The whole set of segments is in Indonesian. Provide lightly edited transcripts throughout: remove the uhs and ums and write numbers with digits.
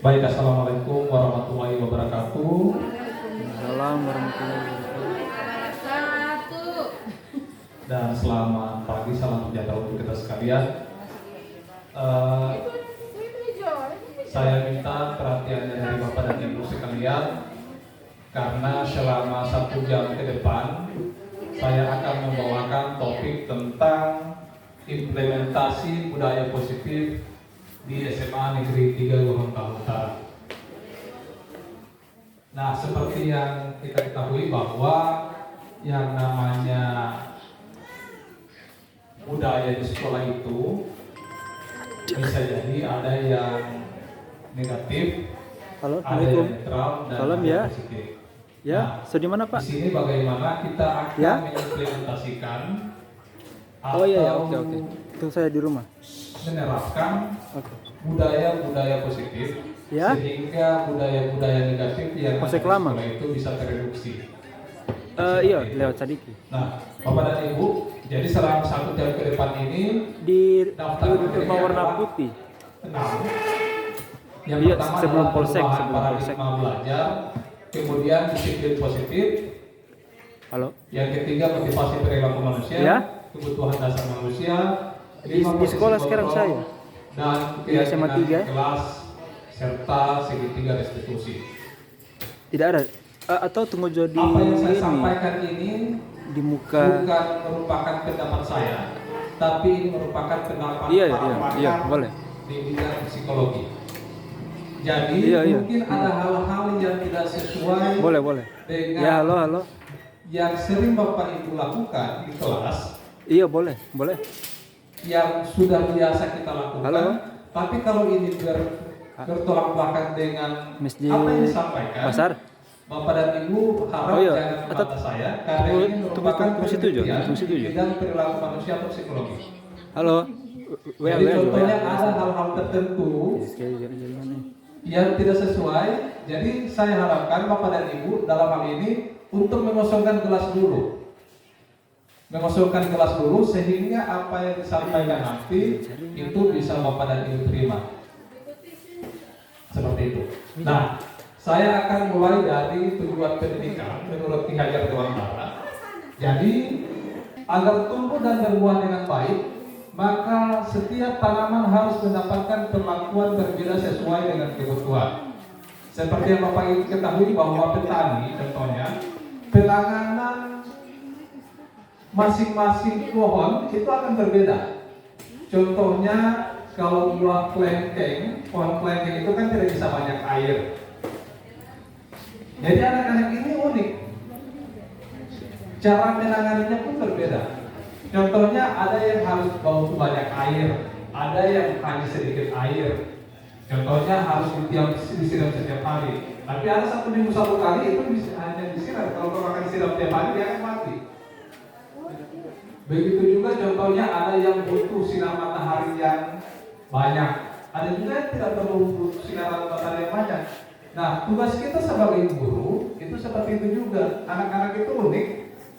Baik, assalamualaikum warahmatullahi wabarakatuh. Waalaikumsalam warahmatullahi wabarakatuh. Dan selamat pagi, salam sejahtera untuk kita sekalian. Saya minta perhatiannya dari Bapak dan Ibu sekalian, karena selama 1 jam ke depan saya akan membawakan topik tentang implementasi budaya positif di SMA Negeri 3 Gorontalo Utara. Nah, seperti yang kita ketahui bahwa yang namanya budaya di sekolah itu bisa jadi ada yang negatif, Halo, ada yang netral, dan salam ada ya. yang positif. Ya, Nah, di mana Pak? di sini bagaimana kita akan Ya? mengimplementasikan atau Oh iya, ya, oke. Itu saya di rumah. menerapkan Oke. budaya-budaya positif, Ya? sehingga budaya-budaya negatif yang ada di Polsek Lama. sekolah itu bisa tereduksi. Iya, Seperti itu. lewat Sadiki. Nah, Bapak dan Ibu, jadi selama 1 jam ke depan ini Di daftar rumah warna putih. 6. Yang Iya, pertama sebelum adalah polsek, perubahan sebelum polsek. paradigma belajar, kemudian disiplin positif, Halo. yang ketiga motivasi perilaku manusia, Ya? kebutuhan dasar manusia, Di sekolah sekarang saya. dan Di SMA 3. kelas serta segitiga restitusi. Tidak ada. Atau tunggu jadi Apa yang saya ini sampaikan ini di muka. bukan merupakan pendapat saya, tapi ini merupakan pendapat Iya, para iya, pakar iya, boleh. di bidang psikologi. Jadi Iya. mungkin ada hal-hal yang tidak sesuai Boleh. dengan Ya, halo. yang sering Bapak Ibu lakukan di kelas, Iya, boleh. yang sudah biasa kita lakukan. Halo. Tapi kalau ini bertolak belakang dengan Masjid apa yang disampaikan, Pasar. Bapak dan Ibu harap Oh iya. jangan Atau- membantah saya, karena tunggu- ini tunggu- merupakan tunggu situ aja, penelitian tunggu situ di aja. bidang perilaku manusia atau psikologi. Halo. Jadi contohnya ada hal-hal tertentu yang tidak sesuai. Jadi saya harapkan Bapak dan Ibu dalam hal ini untuk mengosongkan kelas dulu. Mengosongkan kelas dulu sehingga apa yang disampaikan nanti itu bisa Bapak dan Ibu terima. Seperti itu. Nah, saya akan mulai dari tujuan pendidikan menurut Ki Hajar Dewantara. Jadi, agar tumbuh dan berbuah dengan baik, maka setiap tanaman harus mendapatkan perlakuan berbeda sesuai dengan kebutuhan. Seperti yang Bapak Ibu ketahui bahwa petani, contohnya, penanganan masing-masing pohon itu akan berbeda. Contohnya, kalau buah kelengkeng, pohon kelengkeng itu kan tidak bisa banyak air. Jadi anak-anak ini unik. Cara menanganinya pun berbeda. Contohnya ada yang harus butuh banyak air, ada yang hanya sedikit air. Contohnya harus disiram setiap hari. Tapi ada 1 minggu 1 kali itu bisa hanya disiram. Kalau akan disiram setiap hari dia akan mati. Begitu juga contohnya ada yang butuh sinar matahari yang banyak. Ada juga yang tidak perlu sinar matahari yang banyak. Nah, tugas kita sebagai guru itu seperti itu juga. Anak-anak itu unik.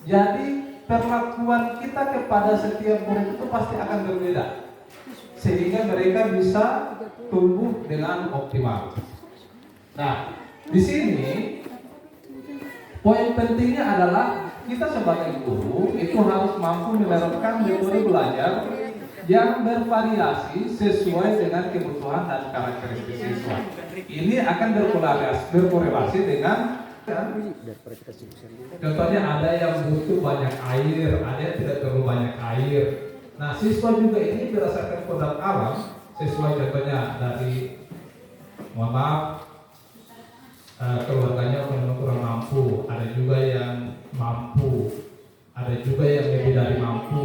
Jadi perlakuan kita kepada setiap murid itu pasti akan berbeda, sehingga mereka bisa tumbuh dengan optimal. Nah, di sini poin pentingnya adalah kita sebagai guru itu harus mampu menerapkan metode belajar yang bervariasi sesuai dengan kebutuhan dan karakteristik siswa. Ini akan berkorelasi dengan contohnya ada yang butuh banyak air, ada yang tidak terlalu banyak air. Nah, siswa juga ini berdasarkan kodrat alam, sesuai contohnya dari, mohon maaf, keluarganya memang kurang mampu, ada juga yang mampu, ada juga yang lebih dari mampu,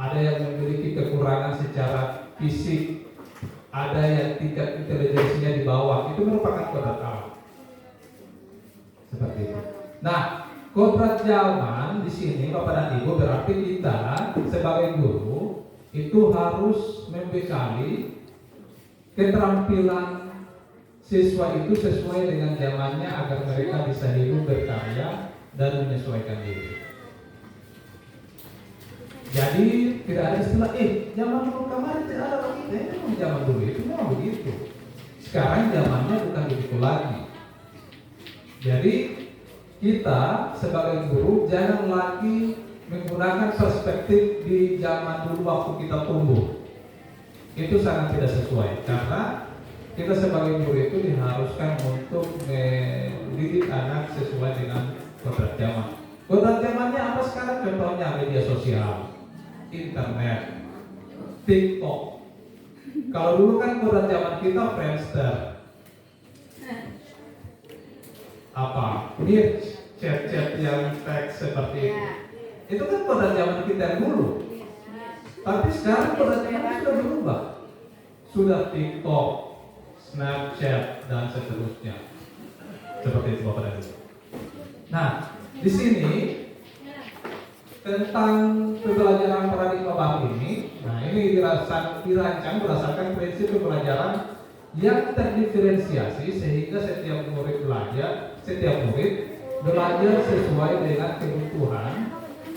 ada yang memiliki kekurangan secara fisik, ada yang tingkat intelijensinya di bawah. Itu merupakan kodrat alam. Seperti itu. Nah, kodrat zaman di sini Bapak dan Ibu berarti kita sebagai guru itu harus membekali keterampilan siswa itu sesuai dengan zamannya agar mereka bisa hidup berkarya dan menyesuaikan diri. Jadi tidak ada istilah zaman dulu kemarin tidak ada begitu. Zaman dulu itu memang begitu. Sekarang zamannya bukan begitu lagi. Jadi kita sebagai guru jangan lagi menggunakan perspektif di zaman dulu waktu kita tumbuh. Itu sangat tidak sesuai karena kita sebagai guru itu diharuskan untuk mendidik anak sesuai dengan kodrat zaman. Kodrat zamannya apa sekarang? Contohnya media sosial, internet, TikTok. Kalau dulu kan kodrat zaman kita Friendster, apa? Ini chat-chat yang teks seperti itu kan kodrat zaman kita yang dulu. Tapi sekarang kodrat zaman sudah berubah. Sudah TikTok, Snapchat dan seterusnya. Seperti itu Bapak dan Ibu. Nah, di sini tentang pembelajaran paradigma baru ini, nah ini dirancang berdasarkan prinsip pembelajaran yang terdiferensiasi sehingga setiap murid belajar sesuai dengan kebutuhan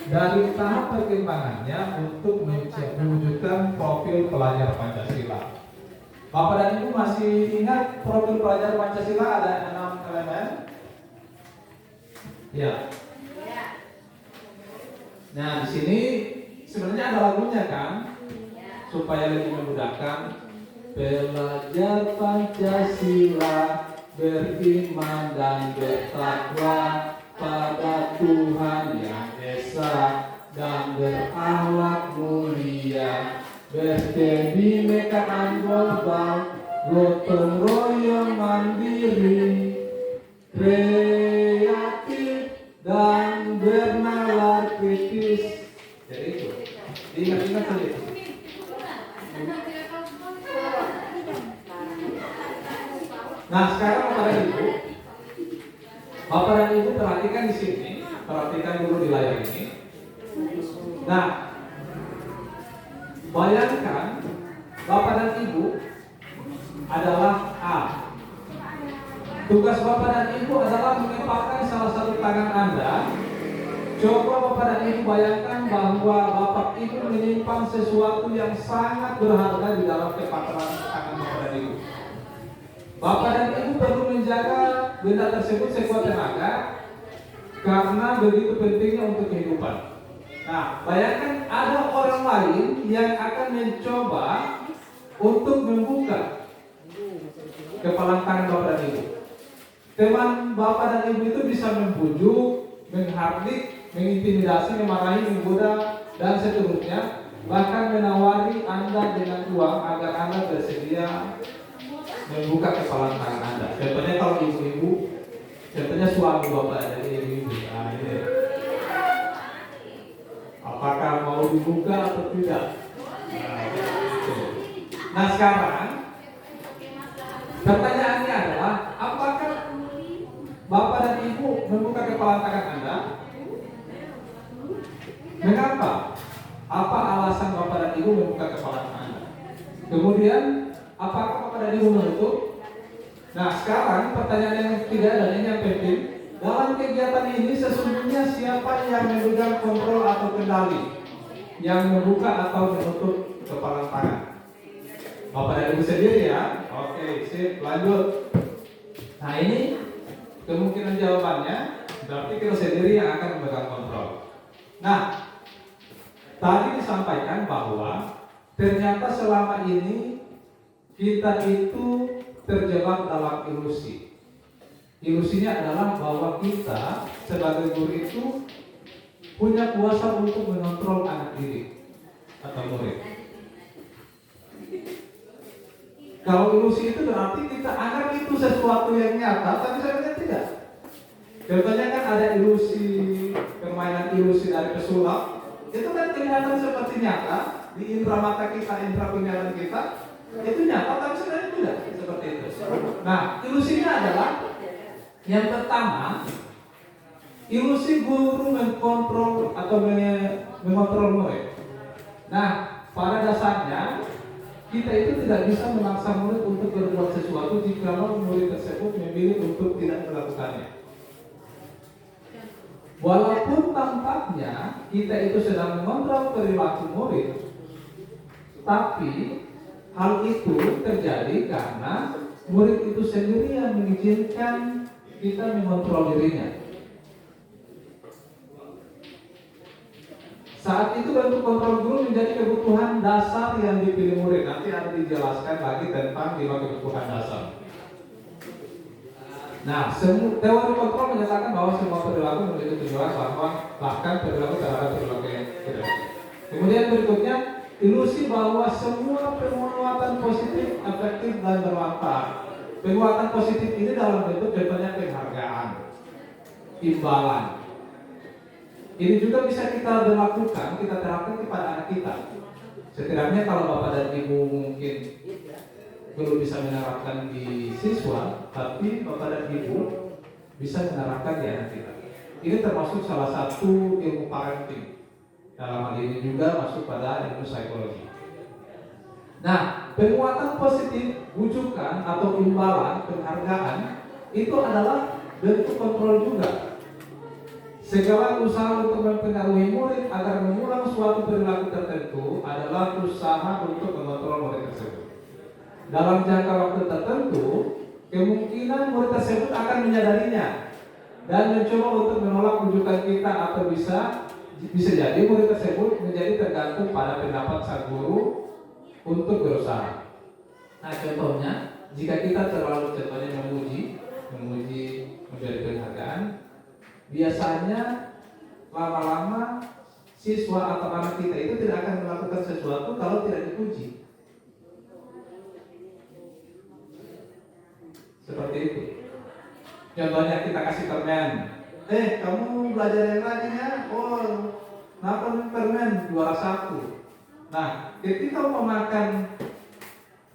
dari tahap perkembangannya untuk mewujudkan profil pelajar Pancasila. Bapak dan Ibu masih ingat profil pelajar Pancasila ada 6 elemen? Ya. Nah, di sini sebenarnya ada lagunya kan? Supaya lebih memudahkan. Belajar Pancasila, beriman dan bertakwa pada Tuhan yang esa dan berakhlak mulia, berkebinekaan global, gotong royong mandiri, kreatif dan bernalar kritis. Jadi itu diingat-ingat saja itu. Nah sekarang Bapak dan Ibu perhatikan di sini, perhatikan dulu di layar ini. Nah, bayangkan Bapak dan Ibu adalah A. Tugas Bapak dan Ibu adalah mengepakkan salah satu tangan Anda. Coba Bapak dan Ibu bayangkan bahwa Bapak Ibu menyimpan sesuatu yang sangat berharga di dalam kepakaran tangan Bapak dan Ibu. Bapak dan Ibu perlu menjaga benda tersebut sekuat tenaga karena begitu pentingnya untuk kehidupan. Nah, bayangkan ada orang lain yang akan mencoba untuk membuka kepalan tangan Bapak dan Ibu. Teman Bapak dan Ibu itu bisa membujuk, menghardik, mengintimidasi, memarahi, menggoda, dan seterusnya. Bahkan menawari Anda dengan uang agar Anda bersedia membuka kepalan tangan Anda. Contohnya kalau ibu-ibu, contohnya suami Bapak dari ibu-ibu. Nah, ini. Apakah mau dibuka atau tidak? Nah sekarang pertanyaannya adalah apakah Bapak dan Ibu membuka kepalan tangan Anda? Mengapa? Apa alasan Bapak dan Ibu membuka kepalan Anda? Kemudian apakah Bapak dan Ibu menutup? Nah sekarang pertanyaan yang ketiga dan ini yang penting. Dalam kegiatan ini sesungguhnya siapa yang memegang kontrol atau kendali, yang membuka atau menutup kepalan tangan? Bapak dan Ibu sendiri ya. Oke, sip, lanjut. Nah ini kemungkinan jawabannya berarti kita sendiri yang akan memegang kontrol. Nah, tadi disampaikan bahwa ternyata selama ini kita itu terjebak dalam ilusi. Ilusinya adalah bahwa kita sebagai guru itu punya kuasa untuk mengontrol anak didik atau murid. Kalau ilusi itu berarti kita anggap itu sesuatu yang nyata, tapi sebenarnya tidak. Contohnya kan ada ilusi, permainan ilusi dari pesulap. Itu kan kelihatan seperti nyata di indera mata kita, indera penglihatan kita. Itu nyata, tapi sebenarnya tidak seperti itu. Nah, ilusinya adalah yang pertama, ilusi guru mengkontrol atau mengontrol murid. Nah, pada dasarnya kita itu tidak bisa memaksa murid untuk berbuat sesuatu jika murid tersebut memilih untuk tidak melakukannya. Walaupun tampaknya kita itu sedang mengontrol perilaku murid, tapi hal itu terjadi karena murid itu sendiri yang mengizinkan kita mengontrol dirinya. Saat itu bentuk kontrol guru menjadi kebutuhan dasar yang dipilih murid. Nanti akan dijelaskan lagi tentang 5 kebutuhan dasar. Nah, teori kontrol menyatakan bahwa semua perilaku memiliki tujuan, bahkan perilaku terhadap perilaku yang tidak. Kemudian berikutnya, ilusi bahwa semua penguatan positif, efektif, dan bermanfaat. Penguatan positif ini dalam bentuk contohnya penghargaan, imbalan. Ini juga bisa kita berlakukan, kita terapkan kepada anak kita. Setidaknya kalau Bapak dan Ibu mungkin belum bisa menerapkan di siswa, tapi Bapak dan Ibu bisa menerapkan di anak kita. Ini termasuk salah satu ilmu parenting. Dalam hal ini juga masuk pada ilmu psikologi. Nah, penguatan positif, bujukan atau imbalan, penghargaan itu adalah bentuk kontrol juga. Segala usaha untuk mempengaruhi murid agar mengulang suatu perilaku tertentu adalah usaha untuk mengontrol murid tersebut. Dalam jangka waktu tertentu, kemungkinan murid tersebut akan menyadarinya dan mencoba untuk menolak rujukan kita, atau bisa jadi murid tersebut menjadi tergantung pada pendapat sang guru untuk berusaha. Nah, contohnya, jika kita terlalu memuji, memberi penghargaan, biasanya lama-lama siswa atau anak kita itu tidak akan melakukan sesuatu kalau tidak dipuji. Seperti itu. Contohnya kita kasih permen. Kamu belajar yang rajin ya? Oh, kenapa permen juara 1? Nah, ketika mau makan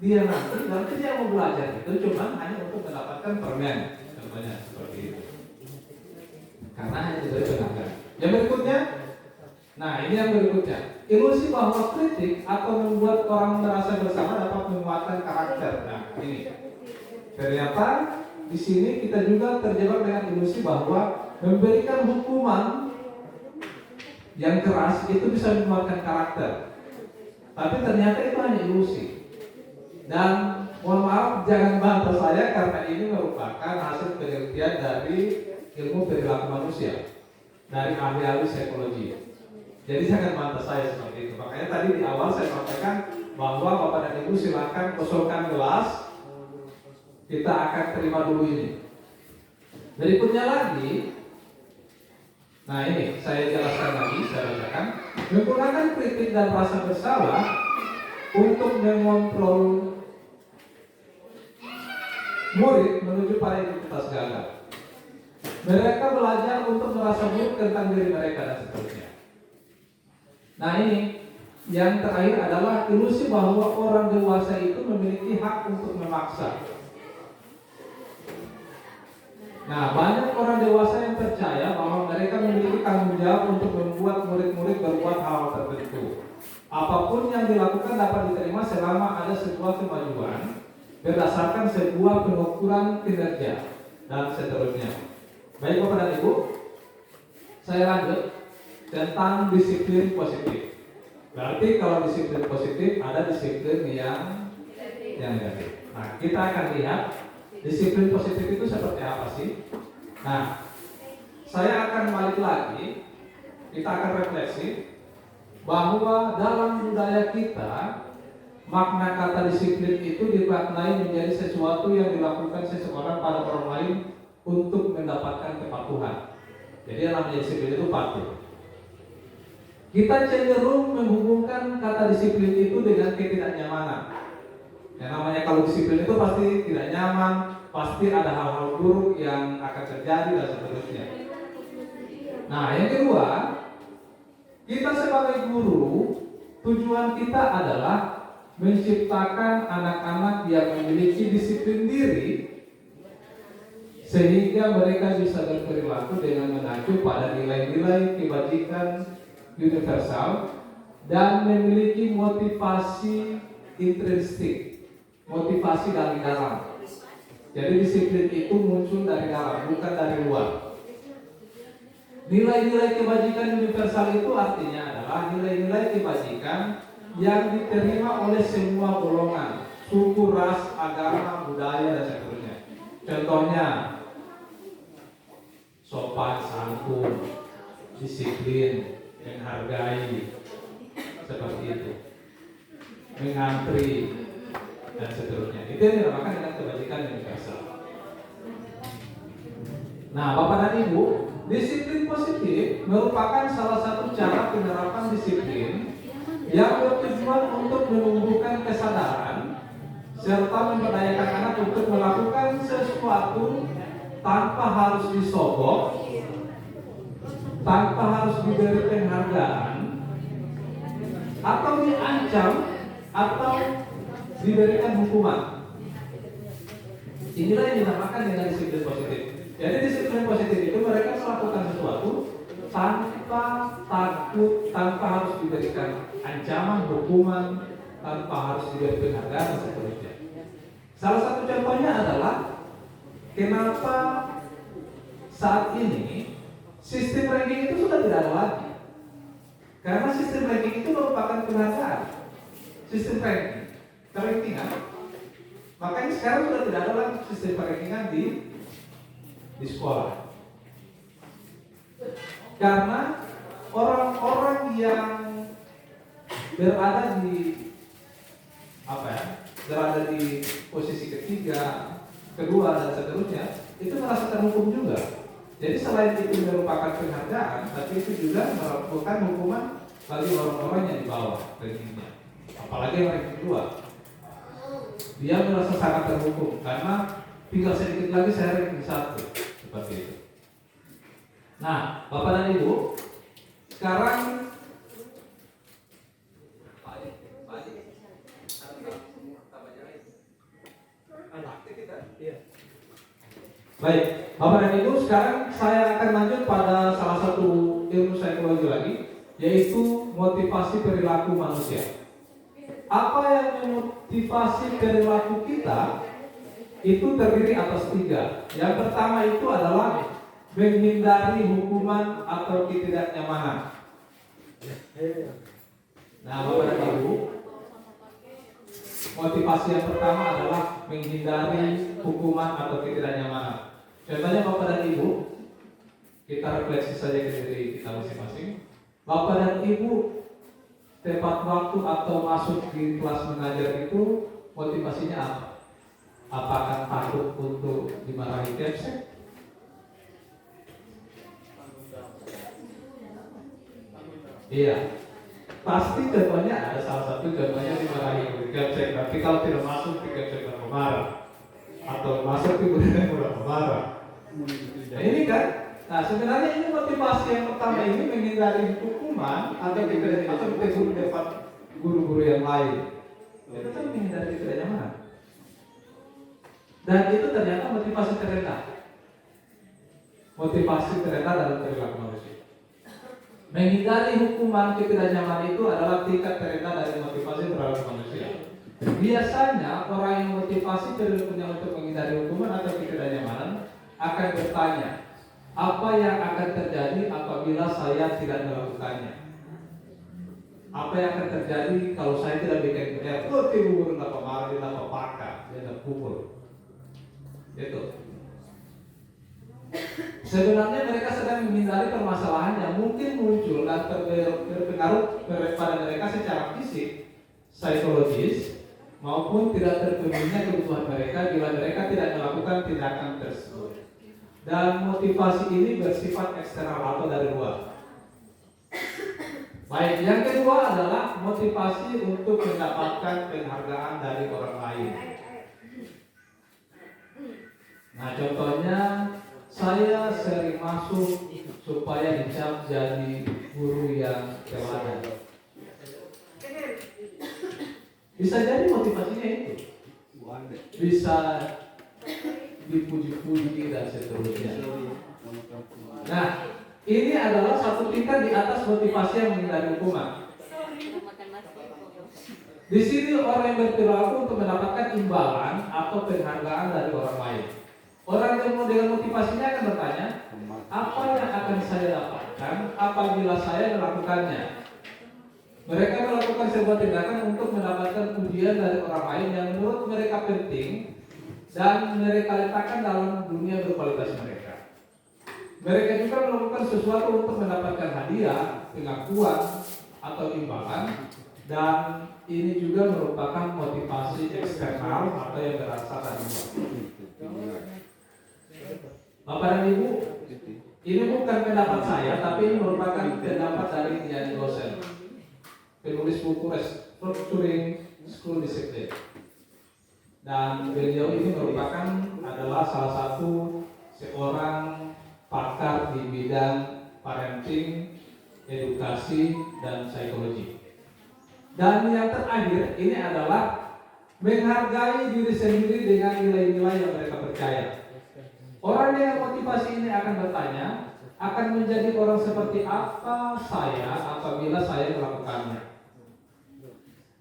dia nanti dia mau belajar itu cuma hanya untuk mendapatkan permen. Contohnya seperti itu. Karena hanya diberi penghargaan. Yang berikutnya, nah ini yang berikutnya, ilusi bahwa kritik atau membuat orang merasa bersama dapat menguatkan karakter. Nah ini, ternyata di sini kita juga terjebak dengan ilusi bahwa memberikan hukuman yang keras itu bisa menguatkan karakter. Tapi ternyata itu hanya ilusi. Dan mohon maaf, jangan bantah saya karena ini merupakan hasil penelitian dari ilmu perilaku manusia, dari ahli-ahli psikologi. Jadi jangan bantah saya seperti itu. Makanya tadi di awal saya sampaikan bahwa Bapak dan Ibu silakan kosongkan gelas. Kita akan terima dulu ini. Berikutnya lagi, nah ini saya jelaskan lagi, saya bacakan. Menggunakan kritik dan rasa bersalah untuk mengontrol murid menuju pada identitas gagal. Mereka belajar untuk merasa buruk tentang diri mereka dan seterusnya. Nah ini, yang terakhir adalah ilusi bahwa orang dewasa itu memiliki hak untuk memaksa. Nah, banyak orang dewasa yang percaya bahwa mereka memiliki tanggung jawab untuk membuat murid-murid berbuat hal tertentu. Apapun yang dilakukan dapat diterima selama ada sebuah kemajuan berdasarkan sebuah pengukuran kinerja dan seterusnya. Baik Bapak dan Ibu, saya lanjut tentang disiplin positif. Berarti kalau disiplin positif ada disiplin yang negatif. Nah, kita akan lihat disiplin positif itu seperti apa sih? Nah, saya akan balik lagi, kita akan refleksi bahwa dalam budaya kita makna kata disiplin itu dimaknai menjadi sesuatu yang dilakukan seseorang pada orang lain untuk mendapatkan kepatuhan. Jadi yang namanya disiplin itu patuh. Kita cenderung menghubungkan kata disiplin itu dengan ketidaknyamanan. Yang namanya kalau disiplin itu pasti tidak nyaman, pasti ada hal-hal buruk yang akan terjadi dan seterusnya. Nah, yang kedua, kita sebagai guru, tujuan kita adalah menciptakan anak-anak yang memiliki disiplin diri sehingga mereka bisa berperilaku dengan mengacu pada nilai-nilai kebajikan universal dan memiliki motivasi intrinsik, motivasi dari dalam. Jadi disiplin itu muncul dari dalam, bukan dari luar. Nilai-nilai kebajikan universal itu artinya adalah nilai-nilai kebajikan yang diterima oleh semua golongan, suku, ras, agama, budaya, dan seterusnya. Contohnya, sopan santun, disiplin, menghargai, seperti itu, mengantri, dan seterusnya. Itu yang dinamakan dengan kebajikan universal. Nah, Bapak dan Ibu, disiplin positif merupakan salah satu cara penerapan disiplin yang bertujuan untuk menumbuhkan kesadaran serta memberdayakan anak untuk melakukan sesuatu tanpa harus disogok, tanpa harus diberi penghargaan, atau diancam, atau diberikan hukuman. Inilah yang dinamakan dengan disiplin positif. Jadi disiplin positif itu mereka melakukan sesuatu tanpa takut, tanpa harus diberikan ancaman, hukuman, tanpa harus diberi penghargaan dan seterusnya. Salah satu contohnya adalah kenapa saat ini sistem ranking itu sudah tidak ada lagi. Karena sistem ranking itu merupakan penghargaan. Sistem ranking, rankingan. Makanya sekarang sudah tidak ada lagi sistem rankingan di sekolah. Karena orang-orang yang berada di berada di posisi ketiga, kedua, dan seterusnya, itu merasa terhukum juga. Jadi selain itu merupakan penghargaan, tapi itu juga merupakan hukuman bagi orang-orang yang di bawah rankingnya. Apalagi yang ranking kedua, dia merasa sangat terhukum karena tinggal sedikit lagi saya ranking 1, seperti itu. Nah, Bapak dan Ibu, sekarang baik, Bapak dan Ibu, sekarang saya akan lanjut pada salah satu ilmu psikologi lagi, yaitu motivasi perilaku manusia. Apa yang memotivasi perilaku kita itu terdiri atas 3. Yang pertama itu adalah menghindari hukuman atau ketidaknyamanan. Nah, Bapak dan Ibu, motivasi yang pertama adalah menghindari hukuman atau ketidaknyamanan. Contohnya Bapak dan Ibu, kita refleksi saja ke diri kita masing-masing. Bapak dan Ibu tepat waktu atau masuk di kelas mengajar itu motivasinya apa? Apakah takut untuk dimarahi kepsek? Iya, pasti contohnya ada salah satu contohnya dimarahi kepsek. Tapi kalau tidak masuk, kepsek akan marah. Atau masuk kemudian mudah marah. Nah, ini kan, nah sebenarnya ini motivasi yang pertama ini menghindari hukuman atau ditegur depan guru-guru yang lain. Itu kan menghindari ketidaknyamanan. Dan itu ternyata motivasi terendah. Motivasi terendah dalam perilaku manusia. Menghindari hukuman ketidaknyamanan itu adalah tingkat terendah dari motivasi perilaku manusia. Biasanya orang yang motivasi perilakunya untuk menghindari hukuman atau ketidaknyamanan akan bertanya, apa yang akan terjadi apabila saya tidak melakukannya? Apa yang akan terjadi kalau saya tidak bikin kerja? Oh, tiba-tiba dapat marah, dia dapat pakar, dia dapat pukul. Itu. Sebenarnya mereka sedang menghindari permasalahan yang mungkin muncul dan berpengaruh pada mereka secara fisik, psikologis, maupun tidak terpenuhinya kebutuhan mereka bila mereka tidak melakukan tindakan tersebut. Dan motivasi ini bersifat eksternal atau dari luar. Baik, yang kedua adalah motivasi untuk mendapatkan penghargaan dari orang lain. Nah, contohnya saya sering masuk supaya dicap jadi guru yang teladan. Bisa jadi motivasinya itu. Bisa dipuji-puji dan seterusnya. Nah, ini adalah satu tingkat di atas motivasi yang menghindari hukuman. Di sini orang yang berperilaku untuk mendapatkan imbalan atau penghargaan dari orang lain. Orang yang dengan motivasinya akan bertanya, apa yang akan saya dapatkan apabila saya melakukannya? Mereka melakukan sebuah tindakan untuk mendapatkan pujian dari orang lain yang menurut mereka penting dan mereka letakkan dalam dunia berkualitas mereka. Mereka juga melakukan sesuatu untuk mendapatkan hadiah, pengakuan, atau imbalan, dan ini juga merupakan motivasi eksternal atau yang berasal dari luar. Bapak dan Ibu, ini bukan pendapat saya, tapi ini merupakan pendapat dari Ian Gosen, penulis buku Restructuring School Discipline. Dan beliau ini merupakan adalah salah satu seorang pakar di bidang parenting, edukasi, dan psikologi. Dan yang terakhir ini adalah menghargai diri sendiri dengan nilai-nilai yang mereka percaya. Orang dengan motivasi ini akan bertanya, akan menjadi orang seperti apa saya apabila saya melakukannya.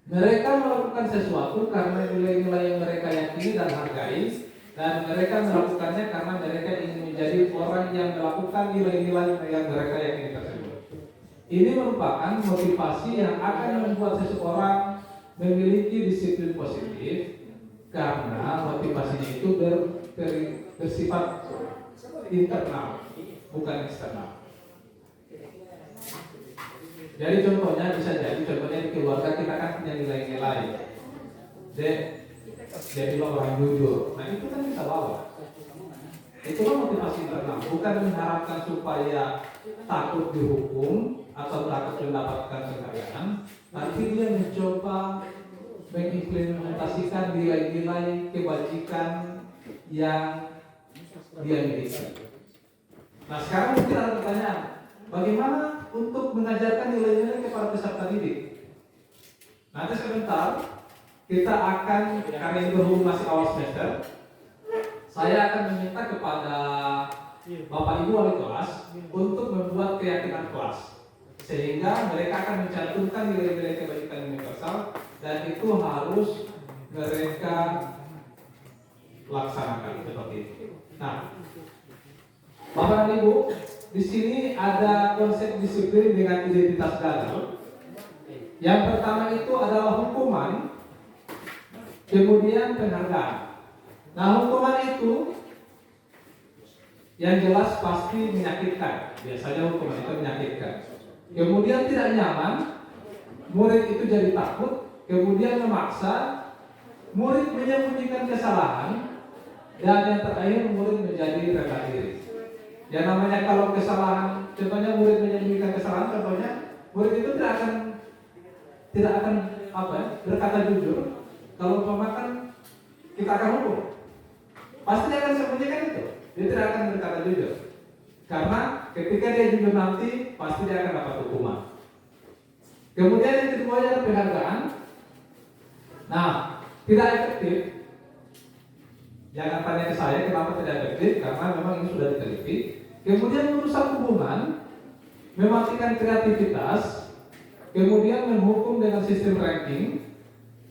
Mereka melakukan sesuatu karena nilai-nilai yang mereka yakini dan hargai, dan mereka melakukannya karena mereka ingin menjadi orang yang melakukan nilai-nilai yang mereka yakini tersebut. Ini merupakan motivasi yang akan membuat seseorang memiliki disiplin positif, karena motivasinya itu bersifat internal, bukan eksternal. Jadi contohnya bisa jadi di keluarga kita kan punya nilai-nilai. Jadi orang jujur. Nah itu kan bisa bawa. Itulah motivasi internal, bukan mengharapkan supaya takut dihukum atau takut mendapatkan penghargaan, tapi dia mencoba mengimplementasikan nilai-nilai kebajikan yang dia miliki. Nah sekarang mungkin ada pertanyaan, bagaimana untuk mengajarkan nilai-nilai kepada peserta didik? Nanti sebentar kita akan, karena ini berhubung masih awal semester, saya akan meminta kepada Bapak Ibu wali kelas untuk membuat keyakinan kelas, sehingga mereka akan mencantumkan nilai-nilai kebajikan universal, dan itu harus mereka laksanakan seperti itu. Nah, Bapak dan Ibu, di sini ada konsep disiplin dengan identitas gagal. Yang pertama itu adalah hukuman, kemudian penghargaan. Nah, hukuman itu yang jelas pasti menyakitkan. Biasanya hukuman itu menyakitkan. Kemudian tidak nyaman, murid itu jadi takut, kemudian memaksa, murid menyembunyikan kesalahan, dan yang terakhir murid menjadi rendah diri. Yang namanya kalau kesalahan, contohnya murid menyembunyikan kesalahan, contohnya murid itu tidak akan berkata jujur. Kalau umpamakan kita akan hukum, pasti dia akan sembunyikan itu. Dia tidak akan berkata jujur, karena ketika dia jujur nanti pasti dia akan dapat hukuman. Kemudian yang kedua adalah penghargaan. Nah, tidak efektif. Jangan tanya ke saya kenapa tidak efektif, karena memang ini sudah diteliti. Kemudian merusak hubungan, mematikan kreativitas, kemudian menghukum dengan sistem ranking,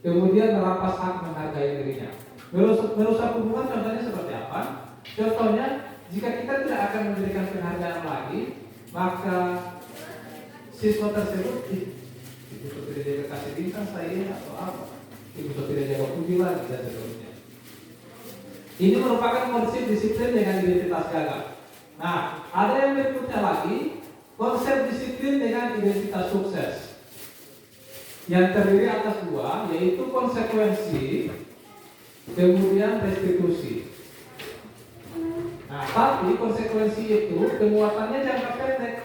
kemudian merampas hak menghargai dirinya. Merusak hubungan contohnya seperti apa? Contohnya, jika kita tidak akan memberikan penghargaan lagi, maka siswa tersebut ibu tidak kasih bintang saya atau apa, ibu tidak jaga puji lagi dan seterusnya. Ini merupakan konsep disiplin dengan identitas gagal. Nah, ada yang berikutnya lagi, konsep disiplin dengan identitas sukses, yang terdiri atas dua, yaitu konsekuensi, kemudian restitusi. Nah, tapi konsekuensi itu penguatannya jangka pendek.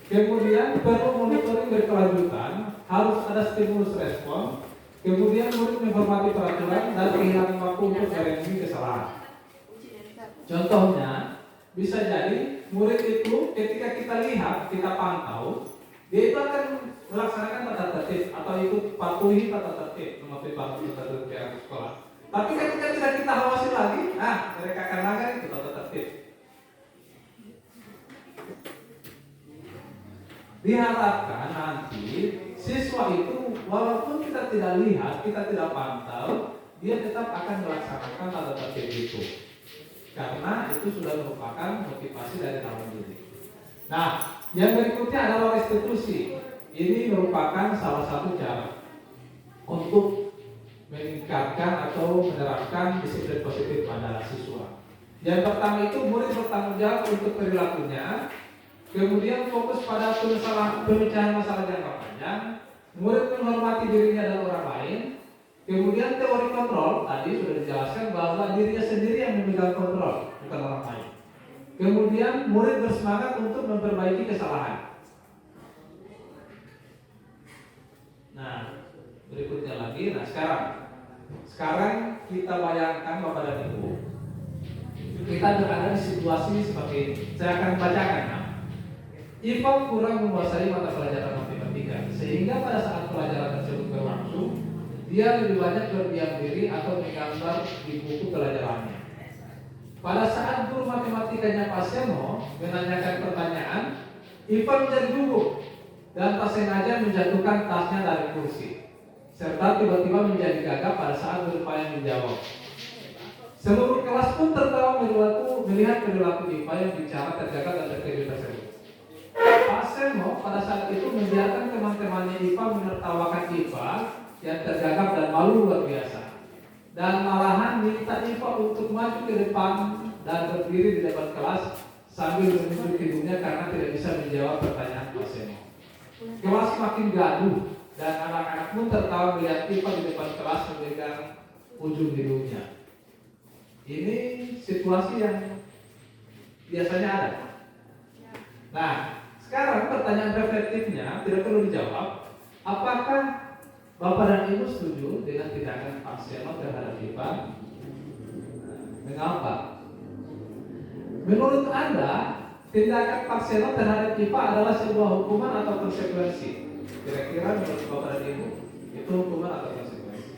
Kemudian perlu monitoring berkelanjutan, harus ada stimulus respon. Kemudian murid menghormati peraturan dan kehilangan waktu untuk mereview kesalahan. Contohnya, bisa jadi murid itu ketika kita lihat, kita pantau, dia itu akan melaksanakan tata tertib atau ikut patuhi tata tertib, mematuhi tata tertib di sekolah. Tapi ketika tidak kita awasi lagi, mereka akan langgar itu tata tertib. Diharapkan nanti siswa itu walaupun kita tidak lihat, kita tidak pantau, dia tetap akan melaksanakan tata tertib itu, karena itu sudah merupakan motivasi dari dalam diri. Nah, yang berikutnya adalah restitusi. Ini merupakan salah satu cara untuk meningkatkan atau menerapkan disiplin positif pada siswa. Yang pertama itu murid bertanggung jawab untuk perilakunya, kemudian fokus pada pemecahan masalah jangka panjang, murid menghormati dirinya dan orang lain, kemudian teori kontrol, tadi sudah dijelaskan bahwa dirinya sendiri yang memegang kontrol, bukan orang lain. Kemudian murid bersemangat untuk memperbaiki kesalahan. Nah, berikutnya lagi. Nah, sekarang kita bayangkan Bapak dan Ibu, kita berada di situasi seperti ini. Saya akan bacakan ya. Ivan kurang menguasai mata pelajaran matematika, sehingga pada saat pelajaran tersebut berlangsung, dia lebih banyak berdiam diri atau menggambar di buku pelajarannya. Pada saat guru matematikanya Pak Seno menanyakan pertanyaan, Ivan menjadi gugup dan tak sengaja menjatuhkan tasnya dari kursi, serta tiba-tiba menjadi gagap pada saat berupaya menjawab. Seluruh kelas pun tertawa melihat perilaku Iva yang bicara tergagap dan terkejut tersebut. Pak Seno pada saat itu membiarkan teman-temannya Iva menertawakan Iva yang tergagap dan malu luar biasa, dan malahan minta Iva untuk maju ke depan dan berdiri di depan kelas sambil menunjuk hidungnya karena tidak bisa menjawab pertanyaan Pak Seno. Kelas makin gaduh dan anak-anak pun tertawa melihat Iva di depan kelas memegang ujung hidungnya. Ini situasi yang biasanya ada. Nah, sekarang pertanyaan reflektifnya tidak perlu dijawab. Apakah Bapak dan Ibu setuju dengan tindakan Pak Seno terhadap Iva? Mengapa? Menurut Anda, tindakan Pak Seno terhadap Iva adalah sebuah hukuman atau konsekuensi? Kira-kira menurut Bapak dan Ibu, itu hukuman atau konsekuensi?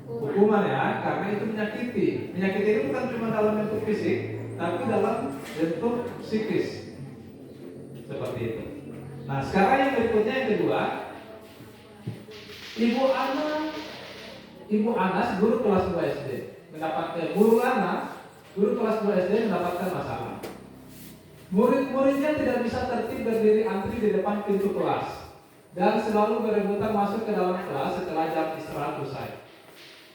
Hukuman ya, karena itu menyakiti. Menyakiti itu bukan cuma dalam bentuk fisik, tapi dalam bentuk psikis. Seperti itu. Nah, sekarang yang berikutnya yang kedua, Ibu Anas, guru kelas 2 SD, guru kelas 2 SD mendapatkan masalah. Murid-muridnya tidak bisa tertib berdiri antri di depan pintu kelas dan selalu berebutan masuk ke dalam kelas setelah jam istirahat usai.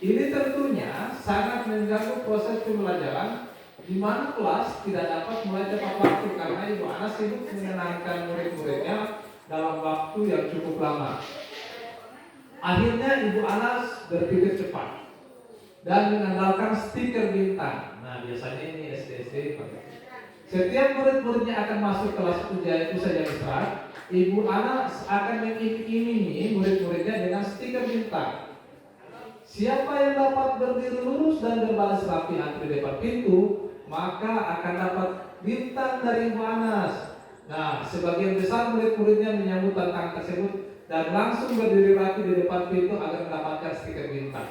Ini tentunya sangat mengganggu proses pembelajaran, di mana kelas tidak dapat mulai tepat waktu karena Ibu Anas sibuk menyenangkan murid-muridnya dalam waktu yang cukup lama. Akhirnya Ibu Anas berpikir cepat dan mengandalkan stiker bintang. Nah, biasanya ini SD pakai. Setiap murid-muridnya akan masuk kelas usai jam istirahat, Ibu Anas akan mengiming-imingi murid-muridnya dengan stiker bintang. Siapa yang dapat berdiri lurus dan berbaris rapi antri depan pintu, maka akan dapat bintang dari Ibu Anas. Nah, sebagian besar murid-muridnya menyambut tantangan tersebut dan langsung berdiri rapi di depan pintu agar mendapatkan stiker bintang.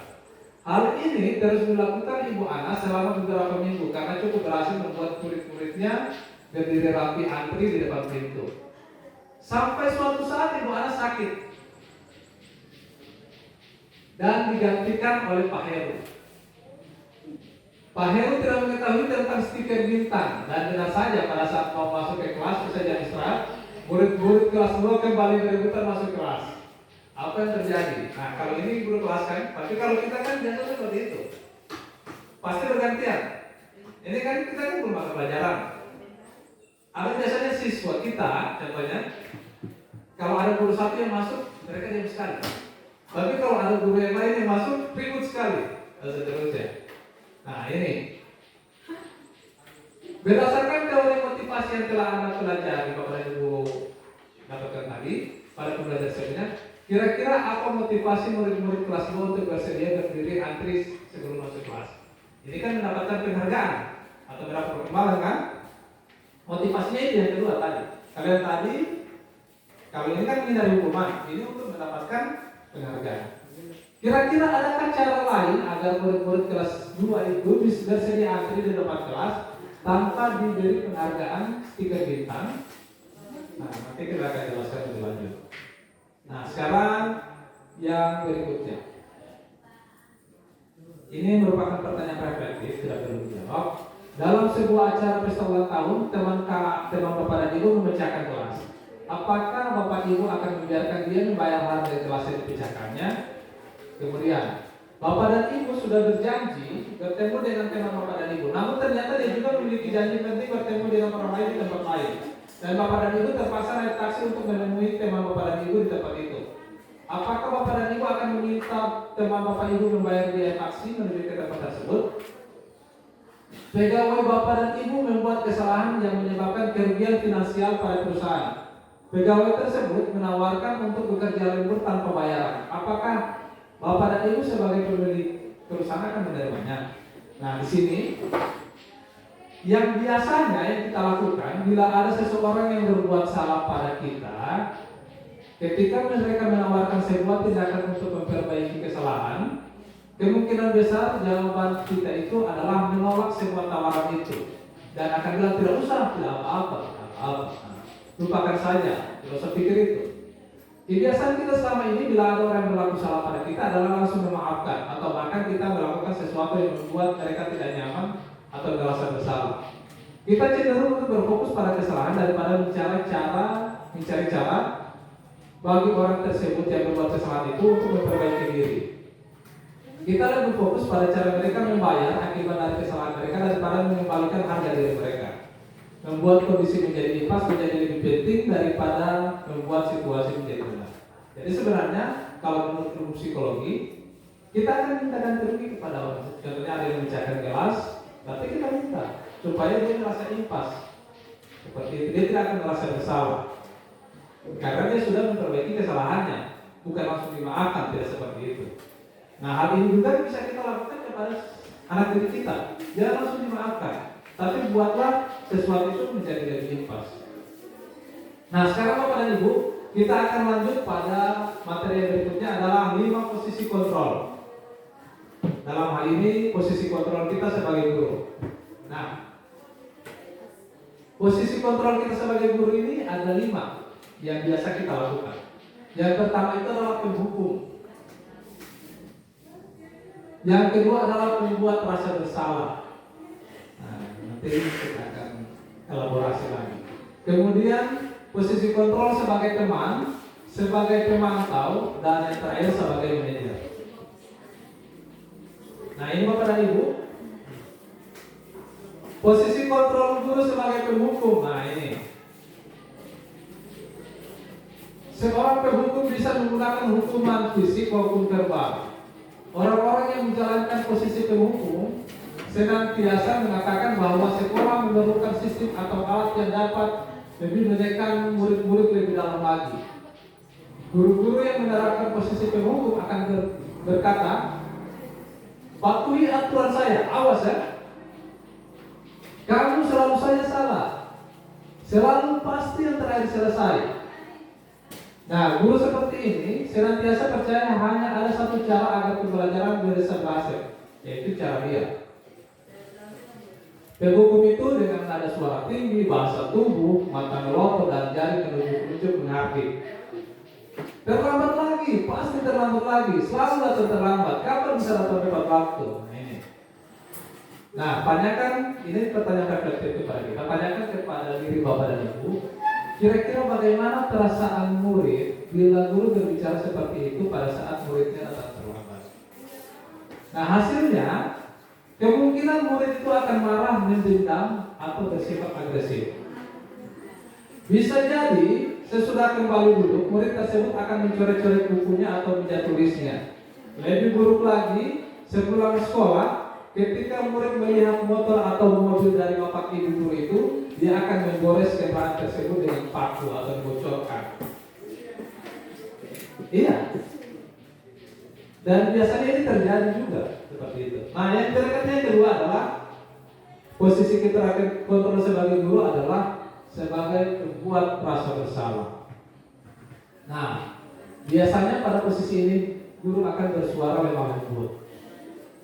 Hal ini terus dilakukan Ibu Anas selama beberapa minggu karena cukup berhasil membuat murid-muridnya berdiri rapi antri di depan pintu. Sampai suatu saat Ibu Anas sakit dan digantikan oleh Pak Heru. Pak Heru tidak mengetahui tentang stiker bintang dan benar saja pada saat mau masuk ke kelas usai jam istirahat, murid-murid kelas 2 kembali berebutan masuk kelas. Apa yang terjadi? Nah, kalau ini guru kelas kan, tapi kalau kita kan biasanya seperti itu, pasti bergantian. Ini kan kita kan belum mata pelajaran. Ada biasanya siswa kita, contohnya, kalau ada guru satu yang masuk, mereka diam sekali. Tapi kalau ada guru yang lain yang masuk, ribut sekali, dan seterusnya. Nah, ini berdasarkan teori motivasi yang telah Anda pelajari, Bapak dan Ibu dapatkan tadi pada pembelajaran sebelumnya, kira-kira apa motivasi murid-murid kelas 2 untuk bersedia berdiri antri sebelum masuk kelas? Ini kan mendapatkan penghargaan atau mendapat perkembangan kan? Motivasinya itu yang kedua tadi. Kalian tadi, kalau ini kan menghindari hukuman, ini untuk mendapatkan penghargaan. Kira-kira adakah cara lain agar murid-murid kelas 2 itu bisa bersedia antri di depan kelas tanpa diberi penghargaan stiker bintang? Nah, nanti kita akan jelaskan lebih lanjut. Nah, sekarang yang berikutnya. Ini merupakan pertanyaan reflektif, tidak perlu dijawab. Dalam sebuah acara pesta ulang tahun, teman Bapak dan Ibu memecahkan kelas. apakah Bapak Ibu akan membiarkan dia membayar harga kelas yang dipecahkannya? Kemudian, Bapak dan Ibu sudah berjanji bertemu dengan teman Bapak dan Ibu. Namun ternyata dia juga memiliki janji penting bertemu dengan orang lain di tempat lain. Dan Bapak dan Ibu terpaksa naik taksi untuk menemui teman Bapak dan Ibu di tempat itu. Apakah Bapak dan Ibu akan meminta teman Bapak Ibu membayar biaya taksi menuju ke tempat tersebut? Pegawai Bapak dan Ibu membuat kesalahan yang menyebabkan kerugian finansial pada perusahaan. Pegawai tersebut menawarkan untuk bekerja lembur tanpa bayaran. Apakah Bapak dan Ibu sebagai pemilik perusahaan akan menerimanya? Nah, di sini yang biasanya yang kita lakukan bila ada seseorang yang berbuat salah pada kita, ketika mereka menawarkan sebuah tindakan untuk memperbaiki kesalahan, kemungkinan besar jawaban kita itu adalah menolak sebuah tawaran itu dan akan bilang tidak usah, tidak apa-apa, lupakan saja, tidak usah pikir itu. Kebiasaan kita selama ini bila ada orang yang berlaku salah pada kita adalah langsung memaafkan atau bahkan kita melakukan sesuatu yang membuat mereka tidak nyaman atau merasa bersalah. Kita cenderung untuk berfokus pada kesalahan daripada mencari cara bagi orang tersebut yang berbuat kesalahan itu untuk memperbaiki diri. Kita lebih fokus pada cara mereka membayar akibat dari kesalahan mereka daripada mengembalikan harga diri mereka. Membuat kondisi menjadi impas menjadi lebih penting daripada membuat situasi menjadi benar. Jadi sebenarnya kalau menurut ilmu psikologi, kita akan minta ganti rugi kepada orang. Contohnya ada yang memecahkan gelas, tapi kita minta supaya dia merasa impas. Seperti itu, dia tidak akan merasa bersalah. Karena dia sudah memperbaiki kesalahannya, bukan langsung dimaafkan, tidak seperti itu. Nah, hal ini juga bisa kita lakukan kepada anak didik kita. Jangan langsung dimaafkan, tapi buatlah sesuatu itu menjadi lebih impas. Nah, sekarang Bapak dan Ibu, kita akan lanjut pada materi yang berikutnya adalah 5 posisi kontrol. Dalam hal ini, posisi kontrol kita sebagai guru. Nah, posisi kontrol kita sebagai guru ini ada 5 yang biasa kita lakukan. Yang pertama itu adalah penghukum. Yang kedua adalah membuat rasa bersalah. Nah, nanti kita akan elaborasi lagi. Kemudian posisi kontrol sebagai teman, sebagai pemantau, dan yang terakhir sebagai manajer. Nah, ini Bapak dan Ibu, posisi kontrol guru sebagai penghukum. Nah, ini seorang penghukum bisa menggunakan hukuman fisik maupun verbal. Orang-orang yang menjalankan posisi penghukum senantiasa mengatakan bahwa sekolah memerlukan sistem atau alat yang dapat lebih menekan murid-murid lebih dalam lagi. Guru-guru yang menerapkan posisi penghukum akan berkata, patuhi aturan saya, awas ya. Kamu selalu saja salah. Selalu pasti yang terakhir selesai. Nah, guru seperti ini senantiasa percaya hanya ada satu cara agar pembelajaran berdasar bahasa, yaitu cara dia. Penghukum itu dengan nada suara tinggi, bahasa tubuh, mata melotot, dan jari menunjuk-nunjuk menghakimi. Terlambat lagi, pasti terlambat lagi, selalu datang terlambat. Kapan bisa datang tepat waktu? Nah, ini. Nah, tanyakan, ini pertanyaan reflektif kepada kita. Tanyakan kepada diri Bapak dan Ibu. Kira-kira bagaimana perasaan murid bila guru berbicara seperti itu pada saat muridnya datang terlambat? Nah, hasilnya kemungkinan murid itu akan marah, mendendam, atau bersifat agresif. Bisa jadi sesudah kembali duduk, murid tersebut akan mencoret-coret bukunya atau meja tulisnya. Lebih buruk lagi, sepulang sekolah, ketika murid melihat motor atau mobil dari bapak ibu guru itu, dia akan menggores kendaraan tersebut dengan paku atau membocorkan. Iya. Dan biasanya ini terjadi juga seperti itu. Nah, yang berikutnya kedua adalah posisi kita akan kontrol sebagai guru adalah sebagai pembuat rasa bersalah. Nah, biasanya pada posisi ini guru akan bersuara lemah lembut.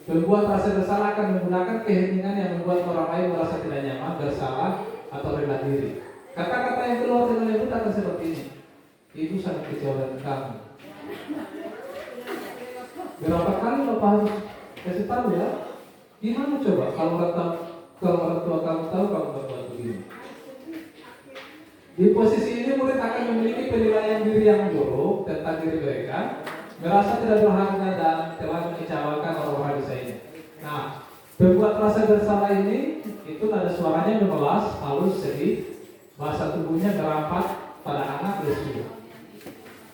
Pembuat rasa bersalah akan menggunakan keheningan yang membuat orang lain merasa tidak nyaman, bersalah, atau rendah diri. Kata-kata yang keluar dengan lembut akan seperti ini. Ibu sangat kecewa dengan kamu. Berapa kali Bapak harus kasih tahu ya? Gimana coba kalau orang tua kamu tahu kamu berbuat begini? Di posisi ini murid akan memiliki penilaian diri yang buruk tentang diri mereka, merasa tidak berharga dan telah mengecewakan orang-orang di saya. Nah, pembuat rasa bersalah ini itu nada suaranya memelas, halus, sedih, bahasa tubuhnya merapat pada anak Yesus.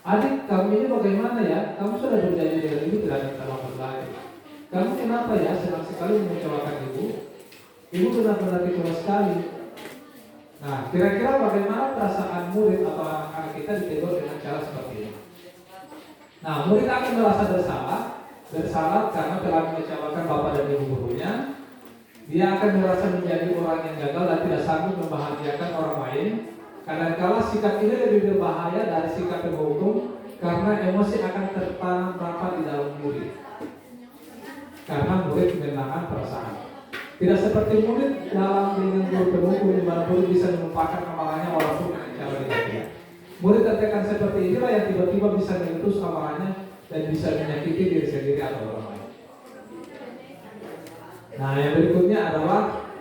Adik, kamu ini bagaimana ya? Kamu sudah berjanji dengan ibu tidak minta maaf lagi. Kamu kenapa ya senang sekali mengecewakan ibu? Ibu benar-benar kecewa sekali. Nah, kira-kira bagaimana perasaan murid atau anak-anak kita ditegur dengan cara seperti ini? Nah, murid akan merasa bersalah karena telah mengecewakan bapak dan ibu gurunya. Dia akan merasa menjadi orang yang gagal dan tidak sanggup membahagiakan orang lain. Kadang-kala sikap ini lebih berbahaya dari sikap penghukum karena emosi akan tertanam rapat di dalam murid. Karena murid kehilangan perasaan. Tidak seperti murid dalam dengan guru penghukum di mana murid bisa melupakan amarahnya walaupun dengan cara negatif. Murid tertekan seperti inilah yang tiba-tiba bisa mengutus amarahnya dan bisa menyakiti diri sendiri atau orang lain. Nah, yang berikutnya adalah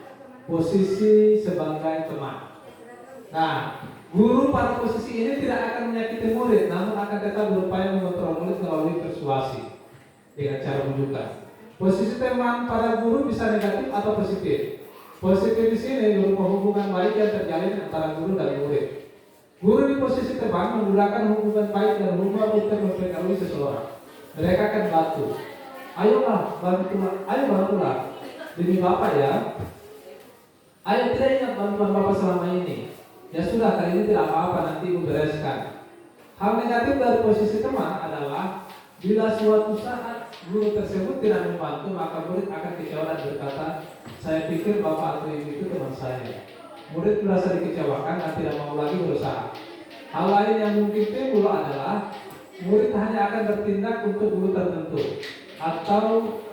posisi sebagai teman. Nah, guru pada posisi ini tidak akan menyakiti murid, namun akan tetap berupaya mengontrol murid melalui persuasi dengan cara bujukan. Posisi teman pada guru bisa negatif atau positif. Positif di sini berupa hubungan baik yang terjalin antara guru dan murid. Guru di posisi teman menggunakan hubungan baik dan humor untuk mempengaruhi seseorang. Mereka akan bantu. Ayolah, bantulah. Demi Bapak ya. Ayo, tidak ingat bantuan Bapak selama ini. Ya sudah, kali ini tidak apa-apa, nanti ibu bereskan. Hal negatif dari posisi teman adalah bila suatu saat guru tersebut tidak membantu, maka murid akan kecewa dan berkata, saya pikir bapak atau ibu itu teman saya. Murid merasa dikecewakan dan tidak mau lagi berusaha. Hal lain yang mungkin timbul adalah murid hanya akan bertindak untuk guru tertentu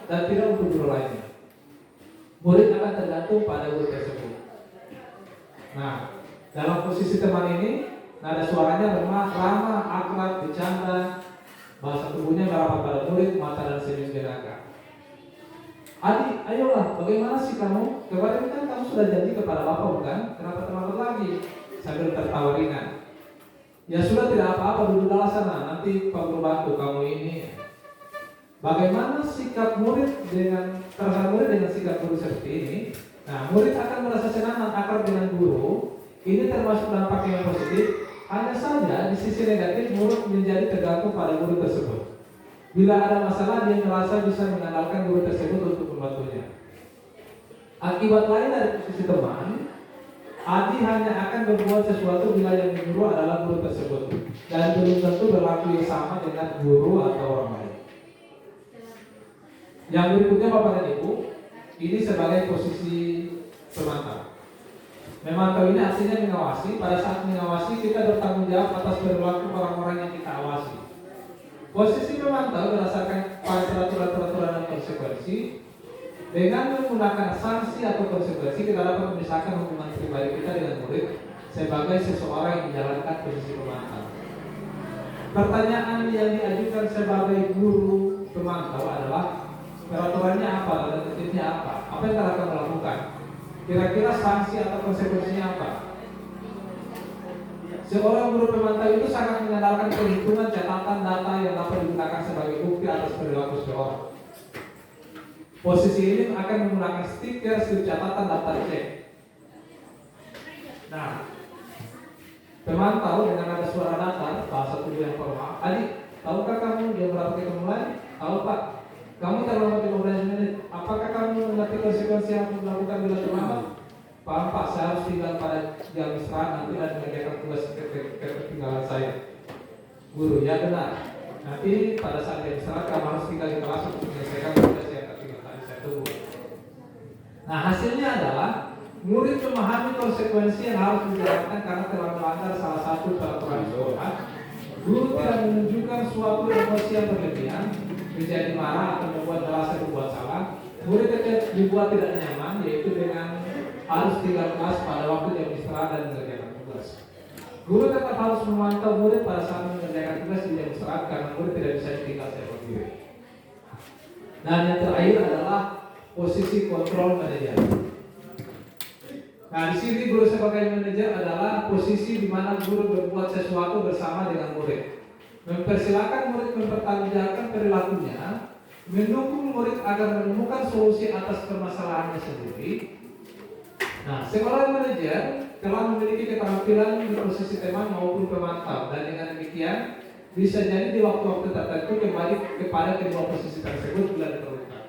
dan tidak untuk guru lainnya. Murid akan tergantung pada guru tersebut. Nah, dalam posisi teman ini, nada suaranya lemah, ramah, akrab, bercanda, bahasa tubuhnya merapat pada murid, mata dan senyum jenaka. Adik, ayolah, bagaimana sih kamu? Kemarin kan kamu sudah janji kepada bapak, bukan? Kenapa terlambat lagi? Sambil tertawa ringan. Ya sudah, tidak apa-apa, duduklah sana, nanti Pak Guru bantu kamu ini. Bagaimana sikap murid terhadap murid dengan sikap guru seperti ini? Nah, murid akan merasa senang dan akrab dengan guru. Ini termasuk dampak yang positif. Hanya saja di sisi negatif murid menjadi tergantung pada guru tersebut. Bila ada masalah, dia merasa bisa mengandalkan guru tersebut untuk membantunya. Akibat lain dari posisi teman, Adi hanya akan berbuat sesuatu bila yang menyuruh adalah guru tersebut, dan belum tentu berlaku yang sama dengan guru atau orang lain. Yang berikutnya Bapak dan Ibu, ini sebagai posisi pemantau. Memantau ini artinya mengawasi. Pada saat mengawasi, kita bertanggung jawab atas perilaku orang-orang yang kita awasi. Posisi memantau berdasarkan pada peraturan-peraturan dan konsekuensi. Dengan menggunakan sanksi atau konsekuensi, kita dapat memisahkan hubungan pribadi kita dengan murid sebagai seseorang yang menjalankan posisi pemantau. Pertanyaan yang diajukan sebagai guru pemantau adalah peraturannya apa dan tertibnya apa? Apa yang akan melakukan? Kira-kira sanksi atau konsekuensinya apa? Seorang guru pemantau itu sangat mengandalkan perhitungan catatan data yang dapat digunakan sebagai bukti atas perilaku seseorang. Posisi ini akan menggunakan stiker catatan daftar cek. Nah, pemantau dengan ada suara datar, bahasa tubuh yang formal. Adik, tahukah kamu jam berapa kita mulai? Tahu Pak. Kamu terlambat 15 menit. Apakah kamu mengerti konsekuensi yang melakukan bila terlambat? Paham Pak, saya harus tinggal pada jam istirahat nanti dan mengerjakan tugas ketinggalan saya. Guru, ya benar. Nanti pada saat jam istirahat kamu harus tinggal di kelas untuk menyelesaikan tugas yang ketinggalan tadi saya tunggu. Nah, hasilnya adalah murid memahami konsekuensi yang harus dijalankan karena telah melanggar salah satu peraturan sekolah. Guru tidak menunjukkan suatu emosi yang berlebihan, menjadi marah atau membuat merasa berbuat salah. Murid tetap dibuat tidak nyaman, yaitu dengan harus tinggal kelas pada waktu jam istirahat dan mengerjakan tugas. Guru tetap harus memantau murid pada saat mengerjakan tugas di jam istirahat karena murid tidak bisa ditinggal seorang diri. Dan yang terakhir adalah posisi kontrol manajer. Nah, di sini guru sebagai manajer adalah posisi di mana guru berbuat sesuatu bersama dengan murid. Mempersilahkan murid mempertanggungjawabkan perilakunya, mendukung murid agar menemukan solusi atas permasalahannya sendiri. Nah, seorang manajer telah memiliki keterampilan di posisi teman maupun pemantau, dan dengan demikian bisa jadi di waktu-waktu tertentu kembali kepada kedua posisi tersebut bila diperlukan.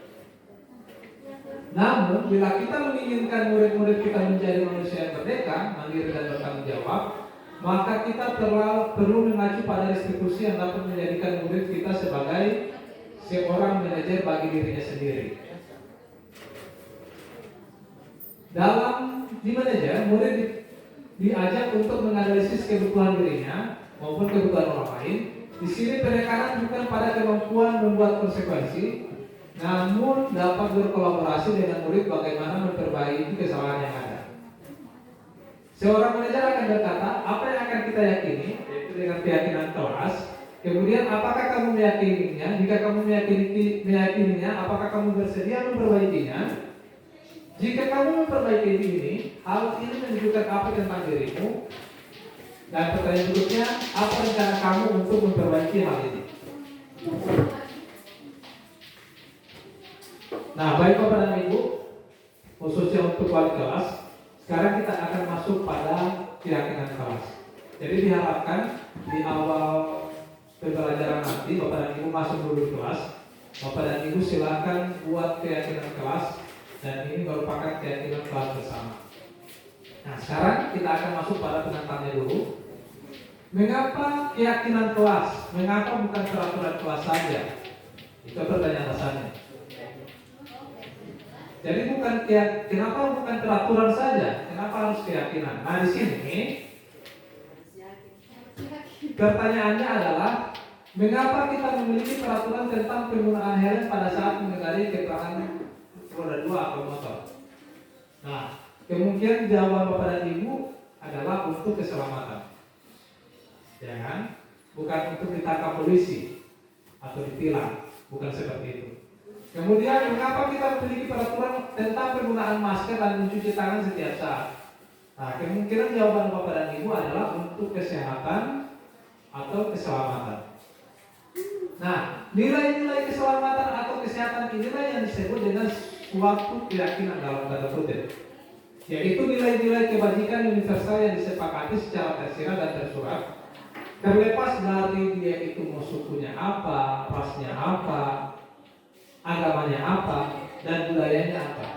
Namun, bila kita menginginkan murid-murid kita menjadi manusia yang merdeka, mandiri dan bertanggung jawab, maka kita perlu mengacu pada restitusi yang dapat menjadikan murid kita sebagai seorang manajer bagi dirinya sendiri. Dalam di manajer, murid diajak untuk menganalisis kebutuhan dirinya maupun kebutuhan orang lain. Di sini penekanan bukan pada kemampuan membuat konsekuensi, namun dapat berkolaborasi dengan murid bagaimana memperbaiki kesalahan yang ada. Seorang manajer akan berkata, apa yang akan kita yakini, yaitu dengan keyakinan kelas. Kemudian, apakah kamu meyakininya? Jika kamu meyakininya, apakah kamu bersedia memperbaikinya? Jika kamu memperbaiki ini, hal ini menunjukkan apa tentang dirimu? Dan pertanyaan berikutnya, apa rencana kamu untuk memperbaiki hal ini? Nah, baik Bapak dan Ibu, khususnya untuk wali kelas, sekarang kita akan masuk pada keyakinan kelas. Jadi diharapkan di awal pembelajaran nanti Bapak dan Ibu masuk dulu di kelas. Bapak dan Ibu silakan buat keyakinan kelas, dan ini merupakan keyakinan kelas bersama. Nah, sekarang kita akan masuk pada penentangnya dulu. Mengapa keyakinan kelas? Mengapa bukan peraturan kelas saja? Itu pertanyaan dasarnya. Jadi kenapa bukan peraturan saja? Kenapa harus keyakinan? Nah, di sini pertanyaannya adalah, mengapa kita memiliki peraturan tentang penggunaan helm pada saat mengendarai kendaraan roda 2 atau motor? Nah, kemungkinan jawaban Bapak dan Ibu adalah untuk keselamatan. Ya kan? Bukan untuk ditangkap polisi atau ditilang, bukan seperti itu. Kemudian, mengapa kita memiliki peraturan tentang penggunaan masker dan mencuci tangan setiap saat? Nah, kemungkinan jawaban Bapak dan Ibu adalah untuk kesehatan atau keselamatan. Nah, nilai-nilai keselamatan atau kesehatan inilah yang disebut dengan suatu keyakinan dalam tanda kutip, yaitu nilai-nilai kebajikan universal yang disepakati secara tersirat dan tersurat, terlepas dari dia itu mau sukunya apa, rasnya apa, agamanya apa, dan budayanya apa.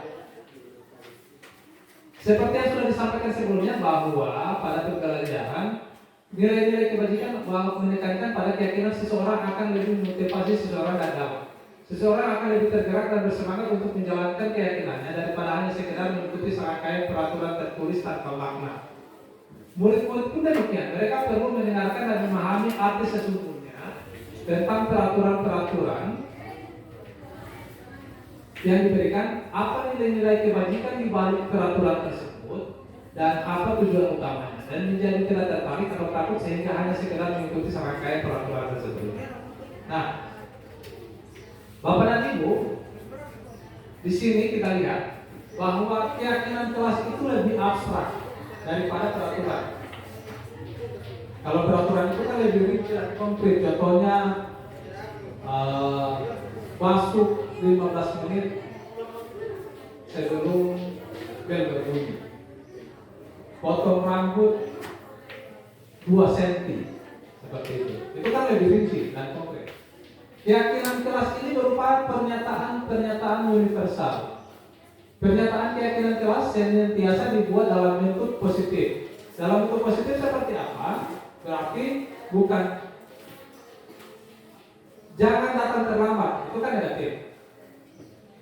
Seperti yang sudah disampaikan sebelumnya bahwa pada pembelajaran nilai-nilai kebajikan menekankan pada keyakinan seseorang akan lebih memotivasi seseorang dan dakwah. Seseorang akan lebih tergerak dan bersemangat untuk menjalankan keyakinannya daripada hanya sekedar mengikuti serangkaian peraturan tertulis tanpa makna. Murid-murid pun demikian, mereka perlu mendengarkan dan memahami arti sesungguhnya tentang peraturan-peraturan yang diberikan, apa nilai-nilai kebajikan di balik peraturan tersebut, dan apa tujuan utamanya, dan menjadi tidak tertarik atau takut sehingga hanya sekedar mengikuti serangkaian peraturan tersebut. Nah, Bapak dan Ibu, di sini kita lihat bahwa keyakinan kelas itu lebih abstrak daripada peraturan. Kalau peraturan itu kan lebih rinci dan konkret. Contohnya masuk 15 menit sebelum bel berbunyi, potong rambut 2 cm, seperti itu kan lebih rinci dan konkret. Keyakinan kelas ini berupa pernyataan universal. Pernyataan keyakinan kelas senantiasa dibuat dalam bentuk positif. Dalam bentuk positif seperti apa? Berarti bukan jangan datang terlambat, itu kan negatif.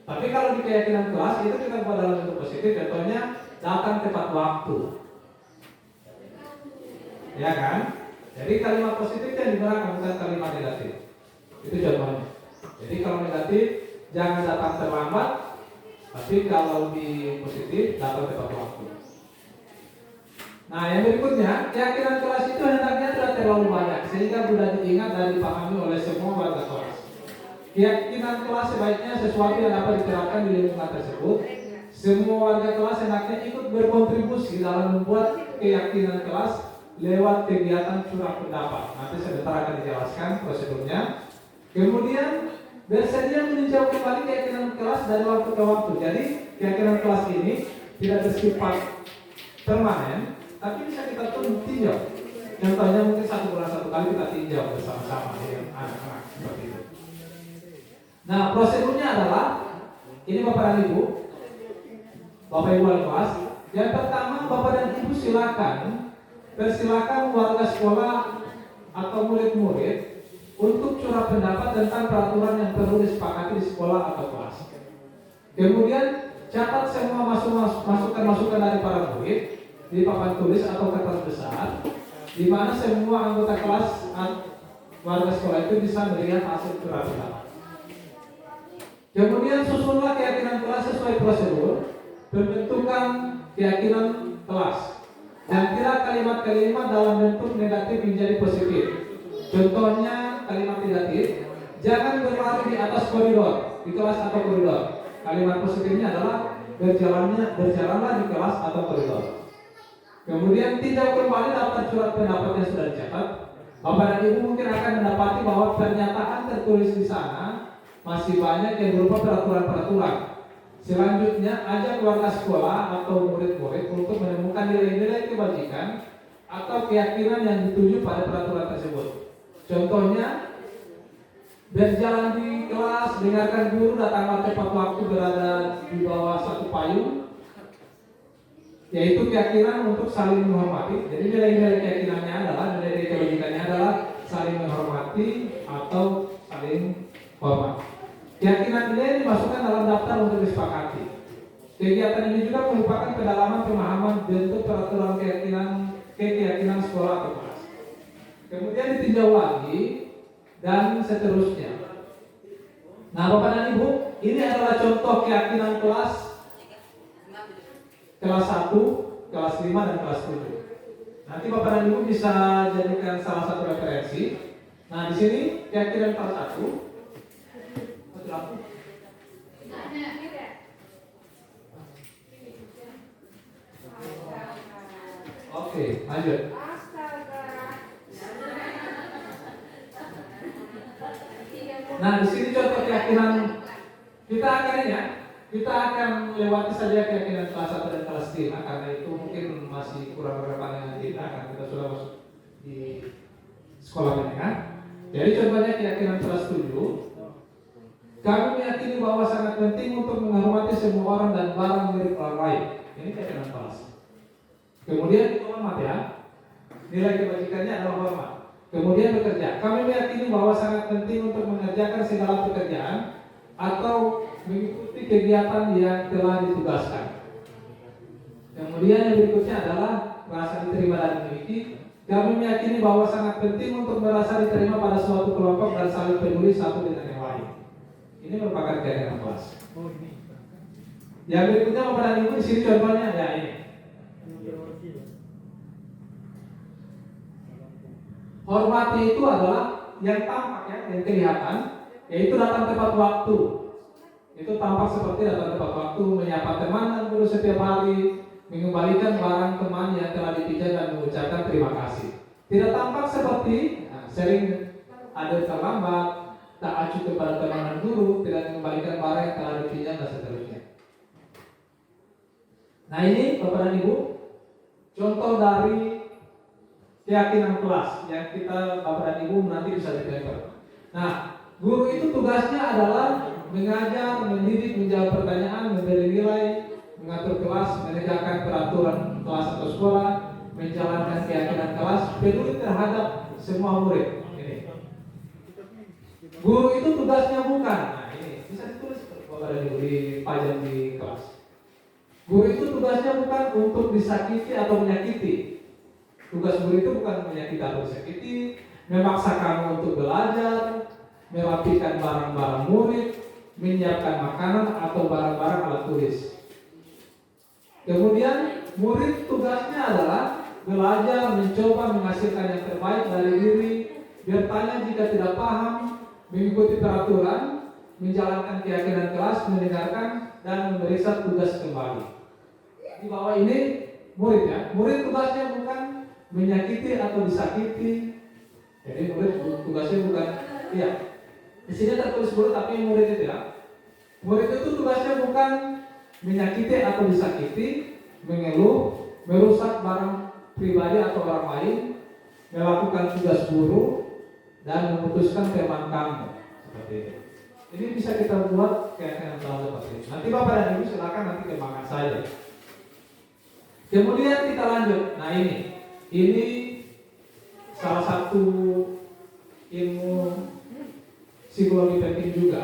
Tapi kalau di keyakinan kelas itu kita buat dalam bentuk positif, contohnya datang tepat waktu. Ya kan? Jadi kalimat positif yang digunakan bukan kalimat negatif. Itu contohnya. Jadi kalau negatif jangan datang terlambat, tapi kalau di positif datang tepat waktu. Nah, yang berikutnya, keyakinan kelas itu hendaknya tidak terlalu banyak sehingga mudah diingat dan dipahami oleh semua warga kelas. Keyakinan kelas sebaiknya sesuatu yang dapat diterapkan di lingkungan tersebut semua warga kelas enaknya ikut berkontribusi dalam membuat keyakinan kelas lewat kegiatan curah pendapat. Nanti sebentar akan dijelaskan prosedurnya. Kemudian bersedia meninjau kembali keyakinan kelas dari waktu ke waktu. Jadi keyakinan kelas ini tidak bersifat permanen, tapi bisa kita tinjau. Contohnya mungkin 1 bulan 1 kali kita tinjau bersama-sama dengan anak-anak seperti itu. Nah, prosedurnya adalah ini Bapak dan Ibu, Bapak Ibu wali kelas. Yang pertama, Bapak dan Ibu persilakan warga sekolah atau murid-murid untuk curah pendapat tentang peraturan yang perlu disepakati di sekolah atau kelas. Kemudian catat semua masukan-masukan dari para murid di papan tulis atau kertas besar, di mana semua anggota kelas warga sekolah itu bisa melihat hasil curah pendapat. Kemudian susunlah keyakinan kelas sesuai prosedur pembentukan keyakinan kelas. Dan kira kalimat-kalimat dalam bentuk negatif menjadi positif. Contohnya kalimat negatif, jangan berlari di atas koridor, di kelas atau koridor. Kalimat positifnya adalah berjalanlah di kelas atau koridor. Kemudian tinjau kembali daftar surat pendapat yang sudah dicatat. Bapak dan Ibu mungkin akan mendapati bahwa pernyataan tertulis di sana masih banyak yang berupa peraturan-peraturan. Selanjutnya, ajak keluarga sekolah atau murid-murid untuk menemukan nilai-nilai kebajikan atau keyakinan yang dituju pada peraturan tersebut. Contohnya, berjalan di kelas, dengarkan guru, datanglah tepat waktu, berada di bawah satu payung, yaitu keyakinan untuk saling menghormati. Jadi nilai-nilai keyakinannya adalah, nilai-nilai kebajikannya adalah saling menghormati atau saling hormat. Keyakinan ini dimasukkan dalam daftar untuk disepakati. Kegiatan ini juga merupakan pendalaman pemahaman bentuk peraturan keyakinan sekolah atau kelas. Kemudian ditinjau lagi dan seterusnya. Nah, Bapak dan Ibu, ini adalah contoh keyakinan kelas 1, kelas 5 dan kelas 7. Nanti Bapak dan Ibu bisa jadikan salah satu referensi. Nah, di sini keyakinan kelas 1. Oke, lanjut. Nah, di sini contoh keyakinan kita akan lewati saja keyakinan kelas 1 dan kelas 5 karena itu mungkin masih kurang relevan dengan kita karena kita sudah masuk di sekolah menengah. Jadi contohnya keyakinan kelas 7. Kami meyakini bahwa sangat penting untuk menghormati semua orang dan barang milik orang lain. Ini keyakinan kelas. Kemudian itu hormat ya. Nilai kebajikannya adalah hormat. Kemudian bekerja. Kami meyakini bahwa sangat penting untuk mengerjakan segala pekerjaan atau mengikuti kegiatan yang telah ditugaskan. Kemudian yang berikutnya adalah rasa diterima dan memiliki. Kami meyakini bahwa sangat penting untuk merasa diterima pada suatu kelompok dan saling peduli satu dengan yang lain. Ini merupakan keyakinan kelas. Yang berikutnya Bapak dan Ibu di sini contohnya ada ini. Hormati itu adalah yang tampak ya, yang kelihatan, yaitu datang tepat waktu. Itu tampak seperti datang tepat waktu, menyapa teman dan guru setiap hari, mengembalikan barang teman yang telah dipinjam dan mengucapkan terima kasih. Tidak tampak seperti sering ada terlambat, tak acuh kepada teman dan guru, tidak mengembalikan barang yang telah dipinjam dan seterusnya. Nah ini Bapak dan Ibu, contoh dari keyakinan kelas yang kita Bapak dan Ibu nanti bisa dipelajari. Nah, guru itu tugasnya adalah mengajar, mendidik, menjawab pertanyaan, memberi nilai, mengatur kelas, menegakkan peraturan kelas atau sekolah, menjalankan keyakinan kelas, peduli terhadap semua murid. Ini. Guru itu tugasnya bukan. Nah, ini bisa ditulis Bapak dan Ibu dipajang di kelas. Guru itu tugasnya bukan untuk disakiti atau menyakiti. Tugas guru itu bukan menyakiti atau disakiti, memaksa kamu untuk belajar, merapikan barang-barang murid, menyiapkan makanan atau barang-barang alat tulis. Kemudian murid tugasnya adalah belajar, mencoba menghasilkan yang terbaik dari diri, bertanya jika tidak paham, mengikuti peraturan, menjalankan keyakinan kelas, mendengarkan, dan memeriksa tugas kembali. Di bawah ini murid ya. Murid tugasnya bukan menyakiti atau disakiti. Jadi murid tugasnya bukan, iya. Di sini tertulis murid tapi murid itu ya. Murid itu tugasnya bukan menyakiti atau disakiti, mengeluh, merusak barang pribadi atau orang lain, melakukan tugas guru, dan memutuskan teman kamu. Seperti itu. Ini bisa kita buat kayak tahun seperti ini. Nanti Bapak dan Ibu silakan nanti kembangkan saja. Kemudian kita lanjut. Nah ini salah satu ilmu psikologi penting juga,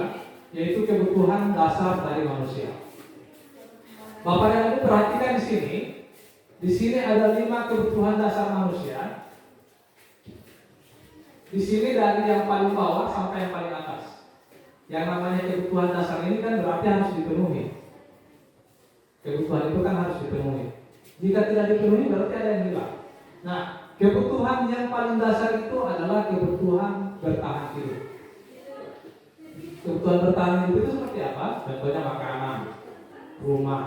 yaitu kebutuhan dasar dari manusia. Bapak dan Ibu perhatikan di sini. Di sini ada 5 kebutuhan dasar manusia. Di sini dari yang paling bawah sampai yang paling atas. Yang namanya kebutuhan dasar ini kan berarti harus dipenuhi. Kebutuhan itu kan harus dipenuhi. Jika tidak dipenuhi berarti ada yang hilang. Nah, kebutuhan yang paling dasar itu adalah kebutuhan bertahan hidup. Kebutuhan bertahan hidup itu seperti apa? Contohnya makanan, rumah,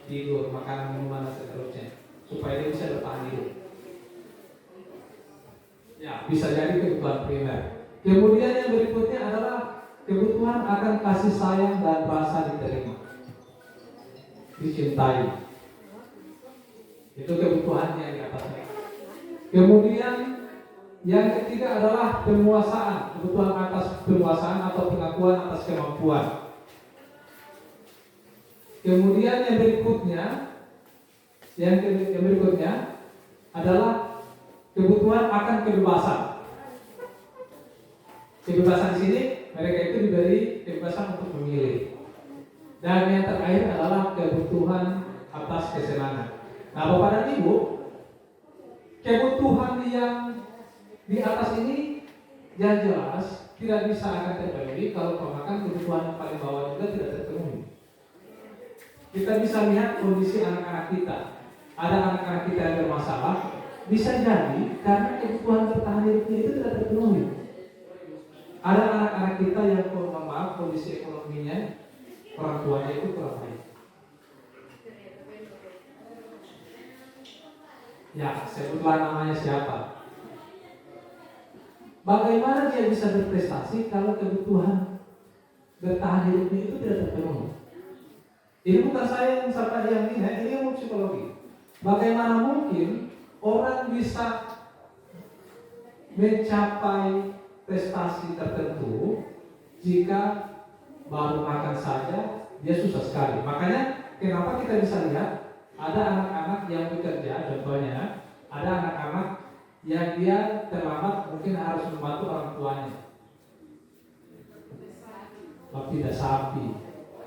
tidur, makanan, minuman, dan seterusnya, supaya dia bisa bertahan hidup. Ya, bisa jadi kebutuhan primer. Kemudian yang berikutnya adalah kebutuhan akan kasih sayang dan rasa diterima, dicintai. Itu kebutuhan yang di atasnya. Kemudian yang ketiga adalah penguasaan, kebutuhan atas penguasaan atau pengakuan atas kemampuan. Kemudian yang berikutnya adalah kebutuhan akan kebebasan. Kebebasan di sini mereka itu diberi kebebasan untuk memilih. Dan yang terakhir adalah kebutuhan atas kesenangan. Nah, Bapak dan Ibu, kebutuhan yang di atas ini yang jelas tidak bisa akan terpenuhi kalau bahkan kebutuhan yang paling bawah juga tidak terpenuhi. Kita bisa lihat kondisi anak-anak kita. Ada anak-anak kita yang bermasalah, bisa jadi karena kebutuhan bertahan hidupnya itu tidak terpenuhi. Ada anak-anak kita yang kondisi ekonominya orang tuanya itu kurang baik. Ya, sebutlah namanya siapa. Bagaimana dia bisa berprestasi kalau kebutuhan bertahan hidupnya itu tidak terpenuhi? Ini bukan saya yang sampai yang ini ilmu psikologi. Bagaimana mungkin orang bisa mencapai prestasi tertentu jika baru makan saja dia susah sekali. Makanya kenapa kita bisa lihat ada anak-anak yang bekerja, contohnya ada anak-anak yang dia terlambat mungkin harus membantu orang tuanya. Waktu tidak sapi,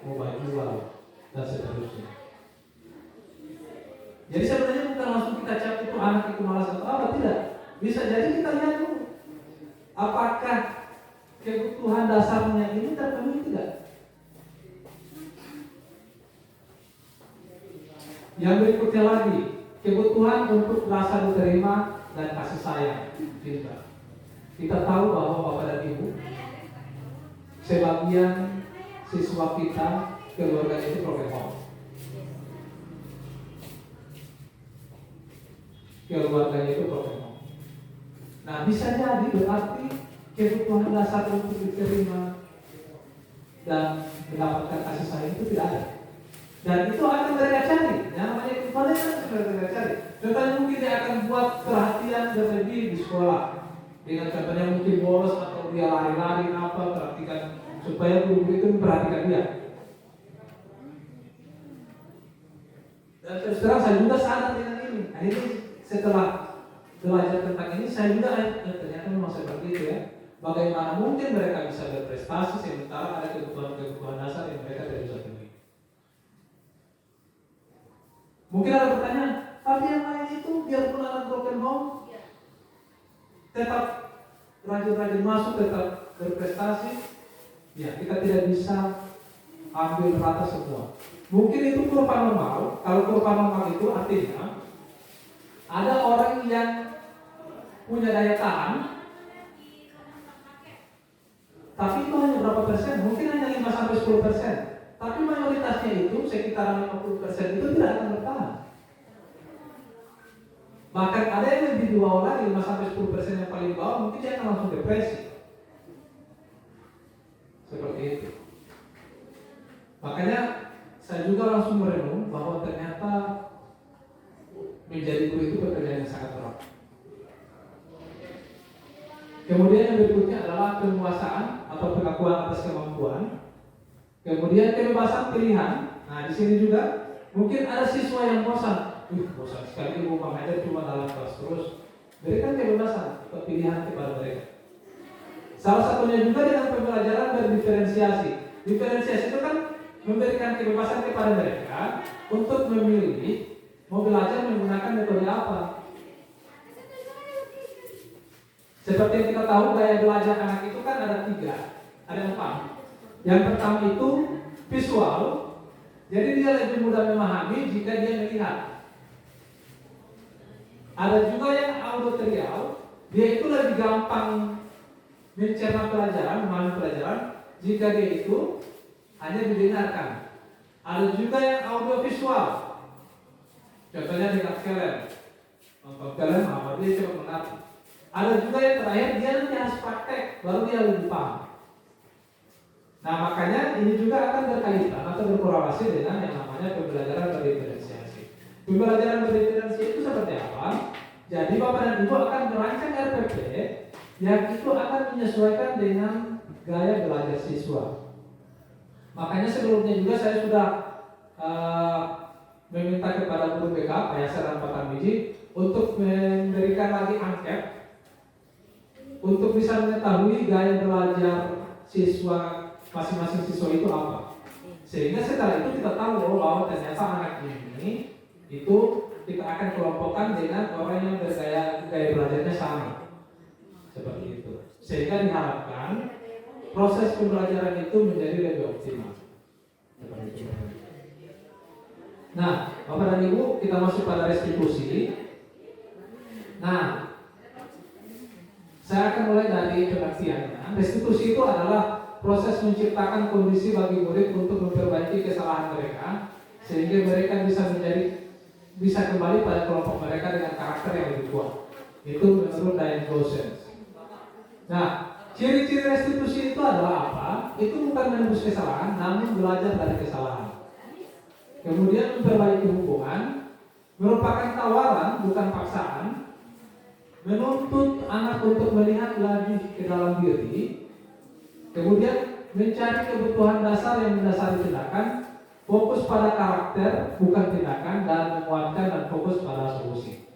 mau jual dan seterusnya. Jadi sebenarnya bukan langsung kita cap itu anak itu malas atau apa, tidak. Bisa jadi kita lihat dulu apakah kebutuhan dasarnya ini terpenuhi tidak. Yang berikutnya lagi, kebutuhan untuk rasa diterima dan kasih sayang. Kita tahu bahwa Bapak dan Ibu, sebagian siswa kita keluarga itu broken home. Keluarganya itu broken home. Nah, bisa jadi berarti kebutuhan dasar untuk diterima dan mendapatkan kasih sayang itu tidak ada. Dan itu akan mereka cari. Yang namanya kebutuhan itu mereka cari. Contohnya mungkin dia akan buat perhatian berlebih di sekolah. Dengan contohnya mungkin bolos atau dia lari-lari apa, perhatikan supaya guru itu memperhatikan dia. Dan terus terang saya juga sadar dengan ini. Nah, ini setelah belajar tentang ini saya juga ternyata memang seperti itu ya. Bagaimana mungkin mereka bisa berprestasi sementara ada kebutuhan dasar yang mereka tidak bisa penuhi. Mungkin ada pertanyaan, tapi yang lain itu biarpun anak broken home tetap rajin-rajin masuk, tetap berprestasi. Ya, kita tidak bisa ambil rata semua. Mungkin itu kurva normal. Kalau kurva normal itu artinya ada orang yang punya daya tahan, tapi itu hanya berapa persen? Mungkin hanya 5-10%. Tapi mayoritasnya itu sekitar 50% itu tidak akan bertahan. Bahkan ada yang lebih di bawah lagi, 5-10% yang paling bawah mungkin dia akan langsung depresi. Seperti itu. Makanya saya juga langsung merenung bahwa ternyata menjadi guru itu pekerjaan yang sangat berat. Kemudian yang berikutnya adalah penguasaan atau pengakuan atas kemampuan. Kemudian kebebasan pilihan. Nah, di sini juga mungkin ada siswa yang bosan. Bosan sekali ibu mengajar cuma dalam kelas terus. Berikan kebebasan pilihan kepada mereka. Salah satunya juga dengan pembelajaran berdiferensiasi. Diferensiasi itu kan memberikan kebebasan kepada mereka untuk memilih mau belajar menggunakan metode apa. Seperti yang kita tahu, gaya belajar anak itu kan ada 3, ada 4. Yang pertama itu visual, jadi dia lebih mudah memahami jika dia melihat. Ada juga yang auditorial, dia itu lebih gampang mencerna pelajaran, memahami pelajaran jika dia itu hanya didengarkan. Ada juga yang audiovisual, contohnya dengan film, nonton film, dia coba mengerti. Ada juga yang terakhir dia nanti harus praktek, baru dia lebih paham. Nah, makanya ini juga akan berkaitan atau berkorelasi dengan yang namanya pembelajaran berdiferensiasi. Pembelajaran berdiferensiasi itu seperti apa? Jadi Bapak dan Ibu akan merancang RPP yang itu akan menyesuaikan dengan gaya belajar siswa. Makanya sebelumnya juga saya sudah meminta kepada guru BK, Pak Yasser dan Pak Tarmizi untuk memberikan lagi angket untuk bisa mengetahui gaya belajar siswa masing-masing siswa itu apa. Sehingga setelah itu kita tahu bahwa ternyata anak ini itu kita akan kelompokkan dengan orang yang gaya belajarnya sama. Seperti itu. Sehingga diharapkan proses pembelajaran itu menjadi lebih optimal. Seperti itu. Nah, Bapak dan Ibu, kita masuk pada restitusi. Nah, saya akan mulai dari pengertiannya. Restitusi itu adalah proses menciptakan kondisi bagi murid untuk memperbaiki kesalahan mereka sehingga mereka bisa kembali pada kelompok mereka dengan karakter yang lebih kuat. Itu menurut Diane Goossens. Nah, ciri-ciri restitusi itu adalah apa? Itu bukan menembus kesalahan, namun belajar dari kesalahan. Kemudian memperbaiki hubungan, merupakan tawaran bukan paksaan, menuntut anak untuk melihat lagi ke dalam diri, kemudian mencari kebutuhan dasar yang mendasari tindakan, fokus pada karakter bukan tindakan, dan menguatkan dan fokus pada solusi.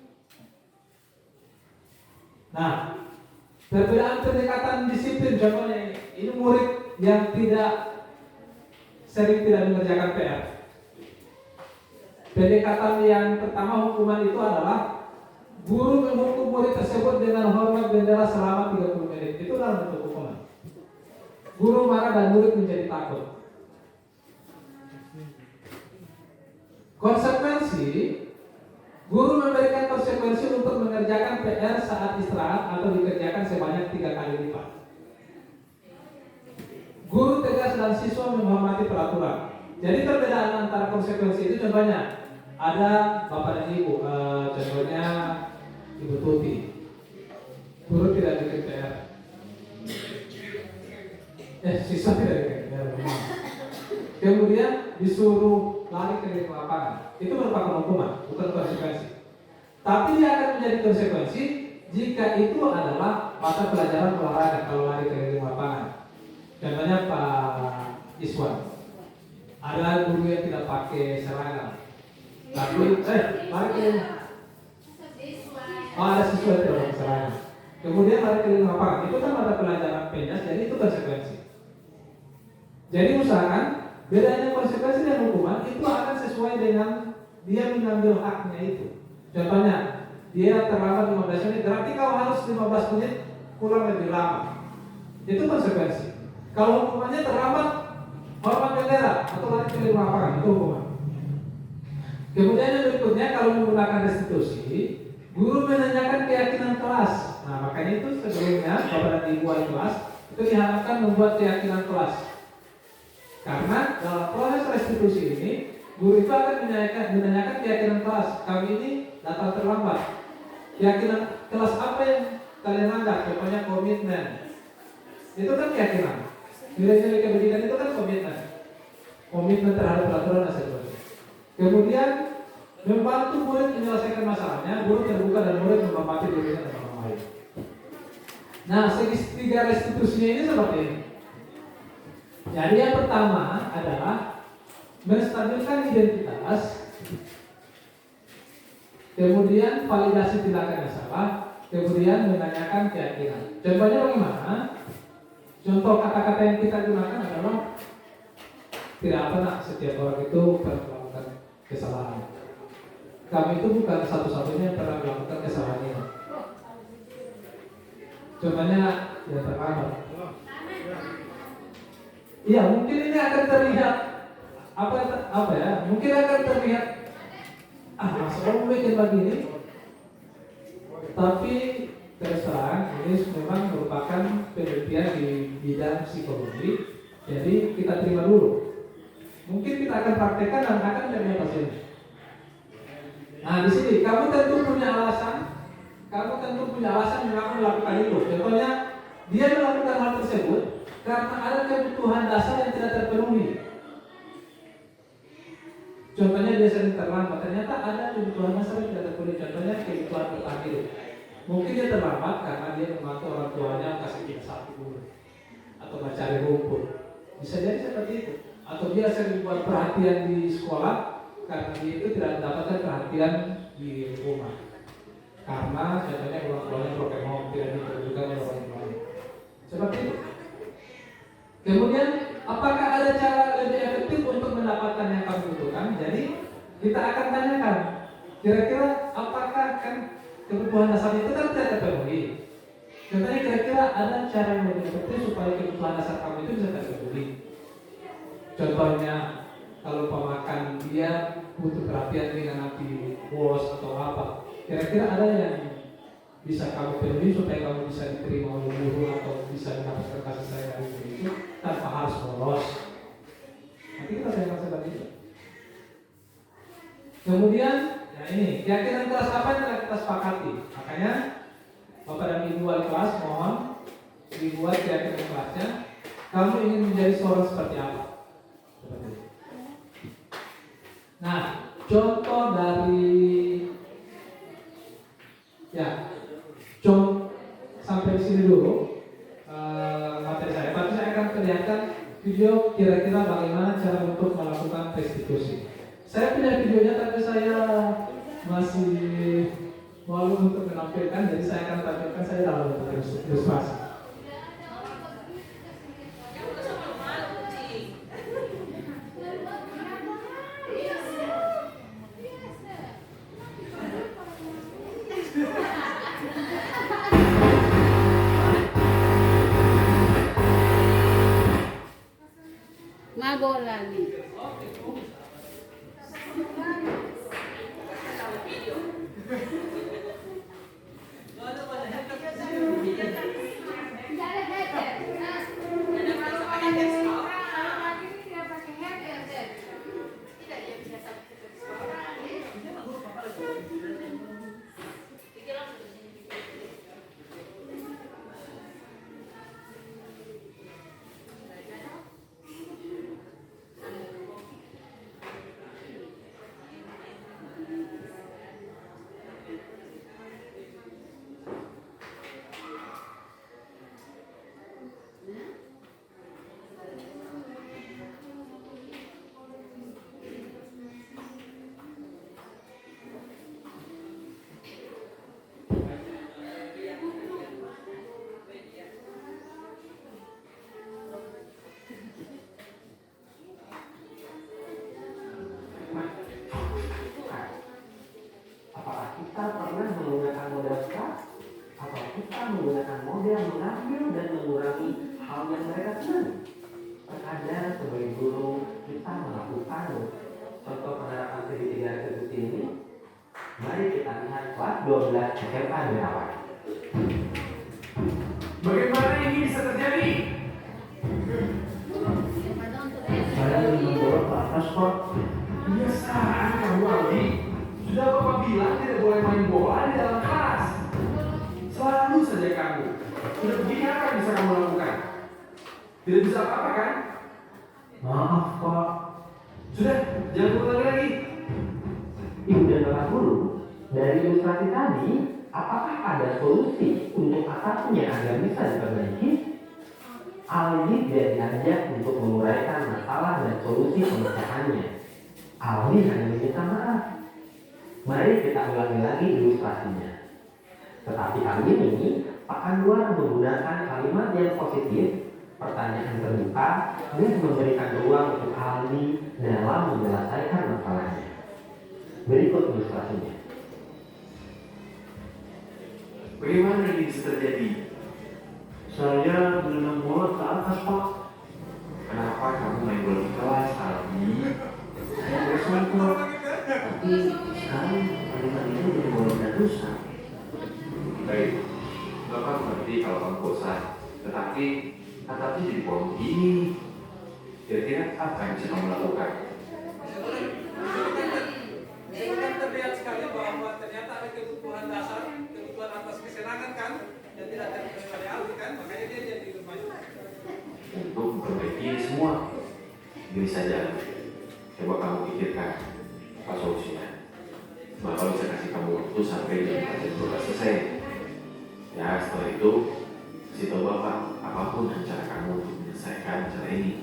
Nah, perbedaan pendekatan disiplin contohnya ini murid yang sering tidak mengerjakan PR. Pendekatan yang pertama hukuman itu adalah guru menghukum murid tersebut dengan hormat bendera selama 30 menit. Itu dalam bentuk hukuman. Guru marah dan murid menjadi takut. Konsekuensi, guru memberikan konsekuensi untuk mengerjakan PR saat istirahat atau dikerjakan sebanyak 3 kali lipat. Guru tegas dan siswa menghormati peraturan. Jadi perbedaan antara konsekuensi itu contohnya ada Bapak dan Ibu, contohnya Ibu Tuti, guru tidak bikin PR, siswa tidak bikin PR, kemudian disuruh lari ke lapangan, itu merupakan hukuman, bukan konsekuensi. Tapi dia akan menjadi konsekuensi jika itu adalah mata pelajaran olahraga kalau lari ke lapangan. Contohnya Pak Iswan, ada guru yang tidak pakai seragam, tapi lari ke ada siswa yang tidak pakai seragam, kemudian lari ke lapangan, itu kan mata pelajaran penjas, jadi itu konsekuensi. Jadi usahakan bedanya konsekuensi dan hukuman itu akan sesuai dengan dia mengambil haknya itu. Contohnya, dia terlambat 15 menit, berarti kau harus 15 menit pulang lebih lama. Itu konsekuensi. Kalau hukumannya terlambat, hormat bendera atau lari ke lapangan, itu hukuman. Kemudian yang berikutnya, kalau menggunakan restitusi, guru menanyakan keyakinan kelas. Nah, makanya itu sebelumnya Bapak dan Ibu wali kelas itu diharapkan membuat keyakinan kelas. Karena dalam proses restitusi ini, guru itu akan menanyakan keyakinan kelas. Kami ini datang terlambat. Keyakinan kelas apa yang kalian anggap? Contohnya komitmen. Itu kan keyakinan. Nilai-nilai kebajikan itu kan komitmen. Komitmen terhadap peraturan dan seterusnya. Kemudian membantu murid menyelesaikan masalahnya, guru terbuka dan murid menghormati dirinya dan orang lain. Nah, segitiga restitusinya ini seperti ini. Jadi yang pertama adalah menstabilkan identitas, kemudian validasi tindakan yang salah, kemudian menanyakan keyakinan. Contohnya bagaimana? Contoh kata-kata yang kita gunakan adalah tidak pernah setiap orang itu pernah melakukan kesalahan. Kami itu bukan satu-satunya yang pernah melakukan kesalahan ini. Contohnya yang pertama. Iya, mungkin ini akan terlihat apa ya? Mungkin akan terlihat masa orang bikin begini. Tapi terus terang ini memang merupakan penelitian di bidang psikologi. Jadi kita terima dulu. Mungkin kita akan praktekkan dan akan ternyata hasilnya. Nah, di sini kamu tentu punya alasan. Kamu tentu punya alasan mengapa melakukan itu. Contohnya, dia melakukan hal tersebut karena ada kebutuhan dasar yang tidak terpenuhi. Contohnya dia sering terlambat. Ternyata ada kebutuhan dasar yang tidak terpenuhi. Contohnya kebutuhan bertahan hidup. Mungkin dia terlambat karena dia membantu orang tuanya kasih dia sapi dulu atau mencari rumput. Bisa jadi seperti itu. Atau dia sering buat perhatian di sekolah karena dia itu tidak mendapatkan perhatian di rumah. Karena contohnya orang tuanya broken home, tidak diperlukan oleh orang tuanya. Seperti itu. Kemudian, apakah ada cara lebih efektif untuk mendapatkan yang kamu butuhkan? Jadi, kita akan tanyakan, kira-kira apakah kan kebutuhan dasar itu kan tidak terpenuhi. Contohnya, kira-kira ada cara yang lebih efektif supaya kebutuhan dasar kamu itu bisa terpenuhi. Contohnya, kalau pemakan dia butuh perhatian dengan api bos atau apa, kira-kira ada yang bisa kamu penuhi supaya kamu bisa diterima oleh guru atau bisa mendapatkan kasih sayang dari guru itu tanpa harus lolos. Nanti kita akan seperti itu. Kemudian, ya ini keyakinan kelas apa yang telah kita sepakati. Makanya Bapak dan Ibu wali kelas mohon dibuat keyakinan kelasnya. Kamu ingin menjadi seorang seperti apa? Seperti itu. Nah, contoh dari sampai di sini dulu materi saya. Tapi saya akan perlihatkan video kira-kira bagaimana cara untuk melakukan restitusi. Saya punya videonya tapi saya masih malu untuk menampilkan, jadi saya akan tampilkan saya dalam bentuk ilustrasi. Magolan. Kita pernah menggunakan model kelas atau kita menggunakan model mengambil dan mengurangi hal yang mereka senang. Terkadang sebagai guru kita melakukan contoh penerapan segitiga restitusi ini. Mari kita lihat kelas 12 SMA Merawan. Bagaimana ini bisa terjadi? Pak. Kebiasaan kamu, Aldi. Sudah Bapak bilang tidak boleh main bola di dalam kelas. Selalu saja kamu. Sudah begini apa yang bisa kamu lakukan? Tidak bisa apa-apa kan? Maaf Pak. Sudah, jangan ulangi lagi. Ibu dan Bapak Guru, dari ilustrasi tadi, apakah ada solusi untuk atapnya agar bisa diperbaiki? Aldi tidak diajak untuk menguraikan masalah dan solusi pemecahannya. Aldi hanya meminta maaf. Mari kita ulangi lagi ilustrasinya. Tetapi kali ini, Pak Anwar menggunakan kalimat yang positif, pertanyaan terbuka, dan memberikan ruang untuk Aldi dalam menyelesaikan masalahnya. Berikut ilustrasinya. Bagaimana ini bisa terjadi? Saya menendang bola ke atas, Pak. Kenapa kamu main bola di kelas, Aldi? Saya bosan, Pak. Tapi sekarang kalimat itu jadi bola dan rusak. Baik, Bapak mengerti kalau kamu bosan. Tetapi, atapnya jadi bolong begini. Kira-kira apa yang bisa kamu lakukan? Itu kan terlihat sekali bahwa ternyata ada kebutuhan dasar, kebutuhan atas kesenangan kan, yang tidak terpenuhi oleh Aldi kan, makanya dia jadi bermain. Untuk memperbaiki ini semua. Gini saja, coba kamu pikirkan apa solusinya. Bapak bisa kasih kamu waktu sampai jam 12 selesai. Ya, setelah itu kasih tahu Bapak apapun rencana kamu untuk menyelesaikan masalah ini.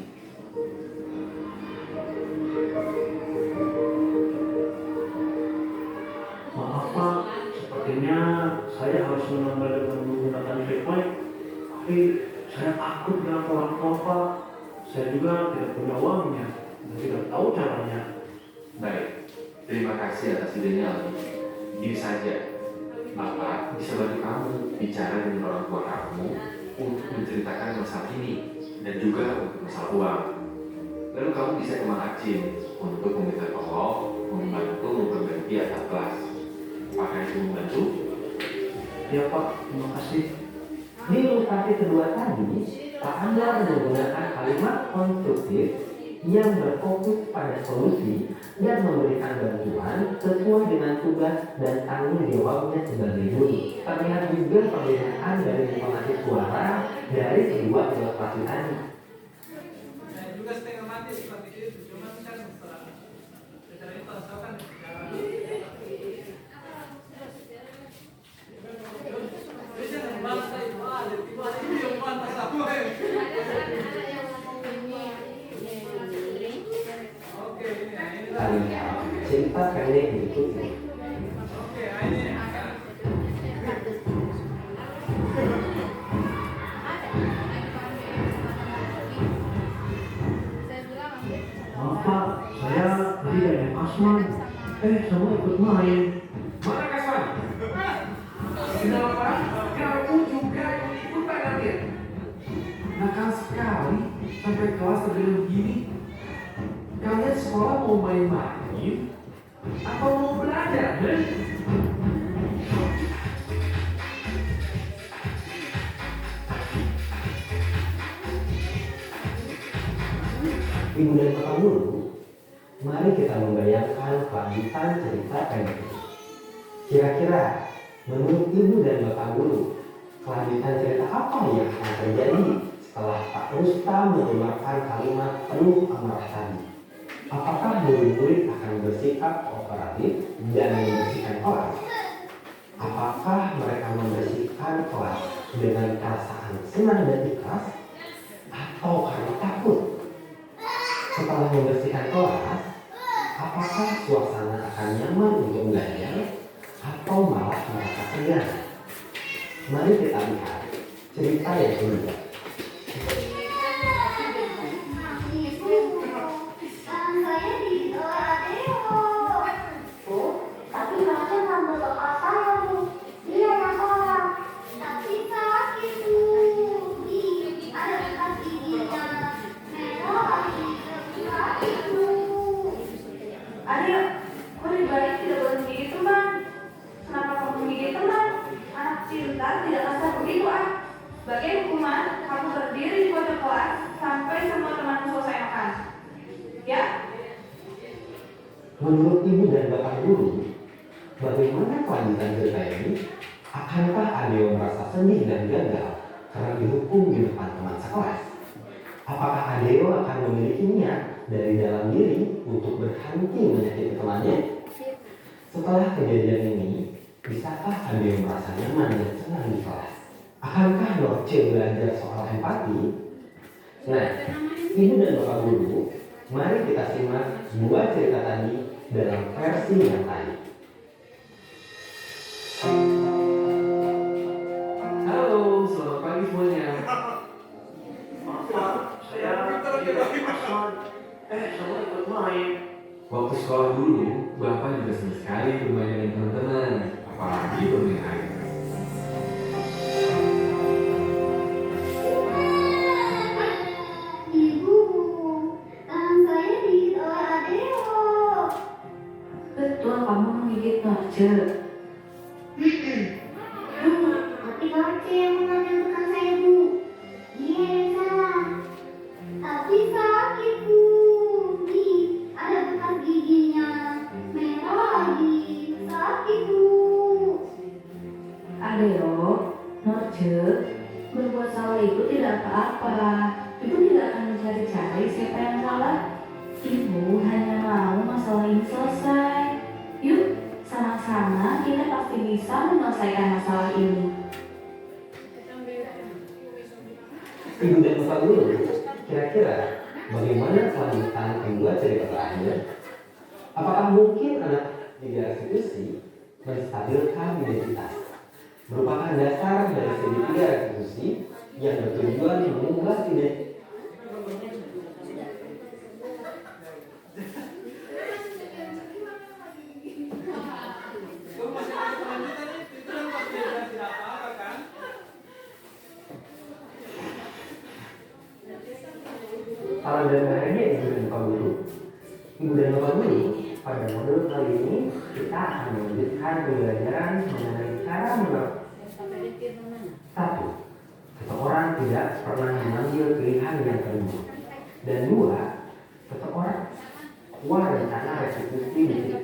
Maaf, Pak. Sepertinya saya harus menambah dengan menggunakan backlight. Tapi saya takut dengan orang tua, Pak. Saya juga tidak punya uangnya dan tidak tahu caranya. Baik, terima kasih atas idenya, Aldi. Gini saja, Bapak bisa bantu kamu bicara dengan orang tua kamu untuk menceritakan masalah ini dan juga untuk masalah uang. Lalu kamu bisa ke Mang Acin untuk meminta tolong membantu memperbaiki atap kelas. Apakah itu membantu? Ya, Pak. Terima kasih. Di ilustrasi kedua tadi, Pak Anwar menggunakan kalimat konstruktif yang berfokus pada solusi dan memberikan bantuan sesuai dengan tugas dan tanggung jawabnya sebagai guru. Terlihat juga perbedaan dari intonasi suara dari kedua ilustrasi tadi. Dan juga setengah mati seperti itu, cuma kan setelah secara itu asalkan secara bisa membahas itu, tiba-tiba ini yang pantas aku. Oke, ini Kali cerita pendek berikutnya. oke, ini Maaf, Pak. Saya tadi ada Asman. Semua ikut main. Mana Kasman? Kenapa? Kamu juga ikut-ikutan nanti. Nakal sekali sampai kelas terjadi begini. Kalian sekolah mau main-main atau mau belajar? Ibu dan Bapak Guru, mari kita membayangkan kelanjutan cerita pendek ini. Kira-kira menurut Ibu dan Bapak Guru, kelanjutan cerita apa yang akan terjadi setelah Pak Rustam mengeluarkan kalimat penuh amarah tadi? Apakah murid-murid akan bersikap kooperatif dan membersihkan kelas? Apakah mereka membersihkan kelas dengan perasaan senang dan ikhlas atau karena takut? Setelah membersihkan kelas, apakah suasana akan nyaman untuk belajar atau malah merasa segan? Mari kita lihat cerita yang kedua. Saya di Adeo. Oh, tapi masnya nambah bapak saya, Bu. Dia yang salah. Tapi sakit, Bu. Ada bekas giginya. Merah lagi. Sakit, Bu. Adil, kok di balik tidak boleh menggigit teman? Kenapa kamu menggigit teman? Anak cinta tidak kasar begitu, ah. Sebagai hukuman, Menurut ibu dan bapak guru, bagaimana kelanjutan cerita ini? Akankah Adeo merasa sedih dan gagal karena dihukum di depan teman sekelas? Apakah Adeo akan memiliki niat dari dalam diri untuk berhenti menyakiti temannya? Setelah kejadian ini, bisakah Adeo merasa nyaman dan senang di kelas? Akankah Norce belajar soal empati? Nah, ibu dan bapak guru, mari kita simak dua cerita tadi dalam versi yang tadi. Halo, selamat pagi semuanya. Maaf Pak, saya tidak Aswan. Saya ikut main. Waktu sekolah dulu, Bapak juga senang sekali bermain dengan teman-teman, apalagi bermain air. Ibu, tangan saya digigit oleh Adeo. Betul kamu menggigit Norce. Tapi Norce yang mengambil bekal saya, Bu. Dia yang salah. Tapi sakit, Bu. Nih, ada bekas giginya. Merah lagi. Sakit, Bu. Adeo, Norce, berbuat salah itu tidak apa-apa. Ibu tidak akan mencari-cari siapa yang salah. Ibu hanya mau masalah ini selesai. Yuk, sama-sama kita pasti bisa menyelesaikan masalah ini. Ibu dan bapak guru, kira-kira bagaimana kelanjutan kedua cerita terakhir? Apakah mungkin anak tiga restitusi menstabilkan identitas, merupakan dasar dari segitiga restitusi yang bertujuan mengubah identitas? Itu masih ada kelanjutan itu kan pasti tidak apa-apa kan? Salam dan bahagia ibu dan bapak guru. Ibu dan bapak guru, pada modul kali ini kita akan melanjutkan pembelajaran mengenai cara satu, seseorang tidak pernah mengambil pilihan yang kedua. Dan dua, seseorang rencana restitusi di sini.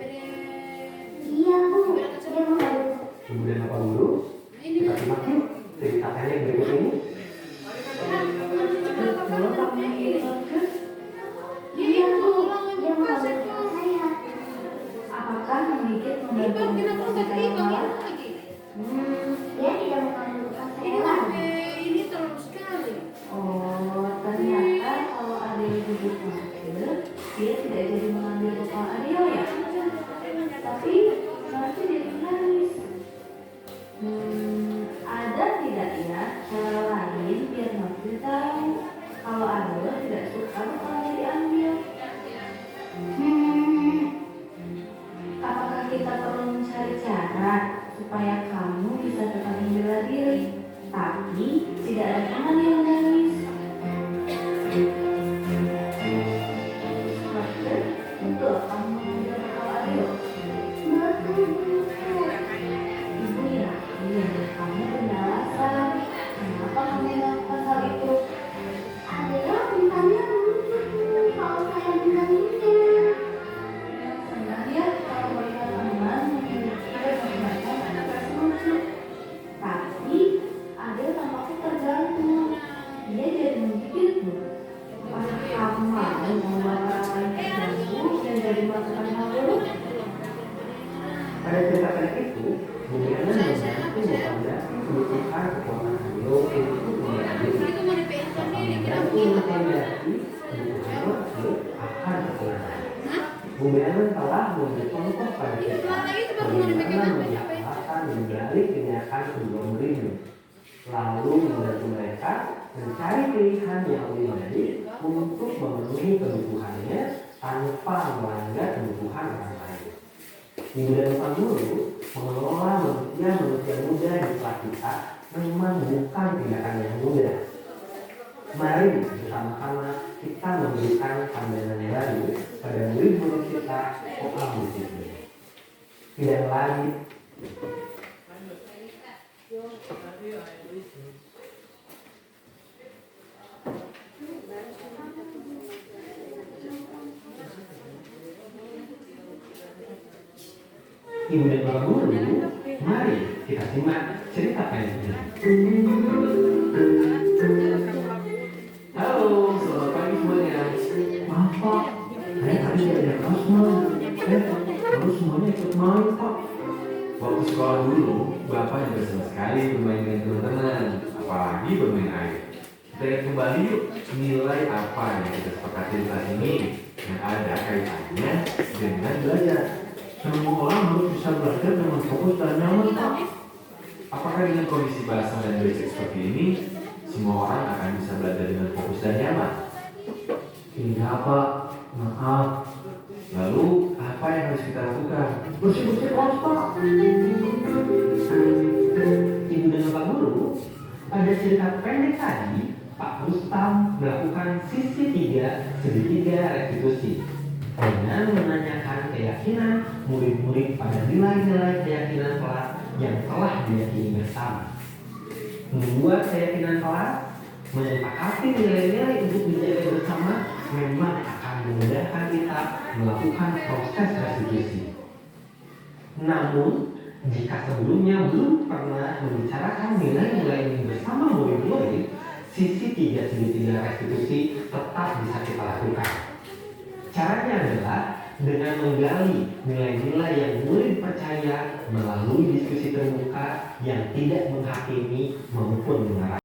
Iya, Bu. Dia mau. Ibu dan bapak guru, kita simak yuk cerita pendek berikut ini. Betul kamu menggigit Norce. Iya, Bu. Dia mau ambil bekal saya. Apakah menggigit membantu menyelesaikan masalah? Dia tidak mengambil bekal saya lagi. Oh, ternyata kalau Adeo gigit Norce, dia tidak jadi mengambil bekal Adeo ya? Tapi Norce jadi menangis. Ada tidak ya cara lain biar Norce tahu kalau Adeo tidak suka bekal yang diambil? Apakah kita perlu mencari cara supaya kamu bisa tetap membela diri, tapi tidak ada teman yang menangis? Norce, betul kamu mengambil bekal Adeo? Betul, Bu. Ibu yakin kamu punya alasan kenapa kamu melakukan hal itu. Adeo mintanya lucu, Bu. Kalau saya bilangnya. Senang ya kalau melihat teman memiliki berbagai ekspresi lucu. Tapi Adeo tampaknya terganggu. Dia jadi menggigitmu. Apakah kamu mau membuat orang lain terganggu dan jadi melakukan hal buruk? Pada cerita pendek itu, Bumiana membantu memvalidasi kebutuhan kekuatan Adeo untuk membela diri. Serta membantu memvalidasi kebutuhan Norce akan kesenangan. Bumiana telah memberi contoh pada kita bagaimana mengusahakan membalik tindakan kedua muridnya, lalu membantu mereka mencari pilihan yang lebih baik untuk memenuhi kebutuhannya tanpa melanggar kebutuhan orang lain. Ibu dan bapak guru, mengelola manusia muda di kelas kita memang bukan tindakan yang mudah. Mari bersama-sama kita memberikan pandangan baru pada murid-murid kita soal disiplin. Tidak lain Ibu dan Bapak Guru, mari kita simak cerita pendek ini. Halo, selamat pagi semuanya. Maaf Pak, saya tadi ada asma. Lalu semuanya ikut main Pak. Waktu sekolah dulu, Bapak juga senang sekali bermain dengan teman-teman, apalagi bermain air. Kita lihat kembali yuk, nilai apa yang kita sepakati di kelas ini yang ada kaitannya dengan belajar. Semua orang harus bisa belajar dengan fokus dan nyaman Pak. Apakah dengan kondisi basah dan basic seperti ini, semua orang akan bisa belajar dengan fokus dan nyaman? Iya Pak, maaf. Lalu, apa yang harus kita lakukan? Bersih-bersih kelas Pak. Ibu dan Bapak Guru, pada cerita pendek tadi, Pak Rustam melakukan sisi 3 segitiga restitusi dengan menanyakan keyakinan murid-murid pada nilai-nilai keyakinan kelas yang telah diyakini bersama. Membuat keyakinan kelas, menyepakati nilai-nilai untuk dijaga bersama memang akan memudahkan kita melakukan proses restitusi. Namun, jika sebelumnya belum pernah membicarakan nilai-nilai ini bersama murid-murid, sisi 3 segitiga restitusi tetap bisa kita lakukan. Caranya adalah dengan menggali nilai-nilai yang murid percaya melalui diskusi terbuka yang tidak menghakimi maupun mengarahkan.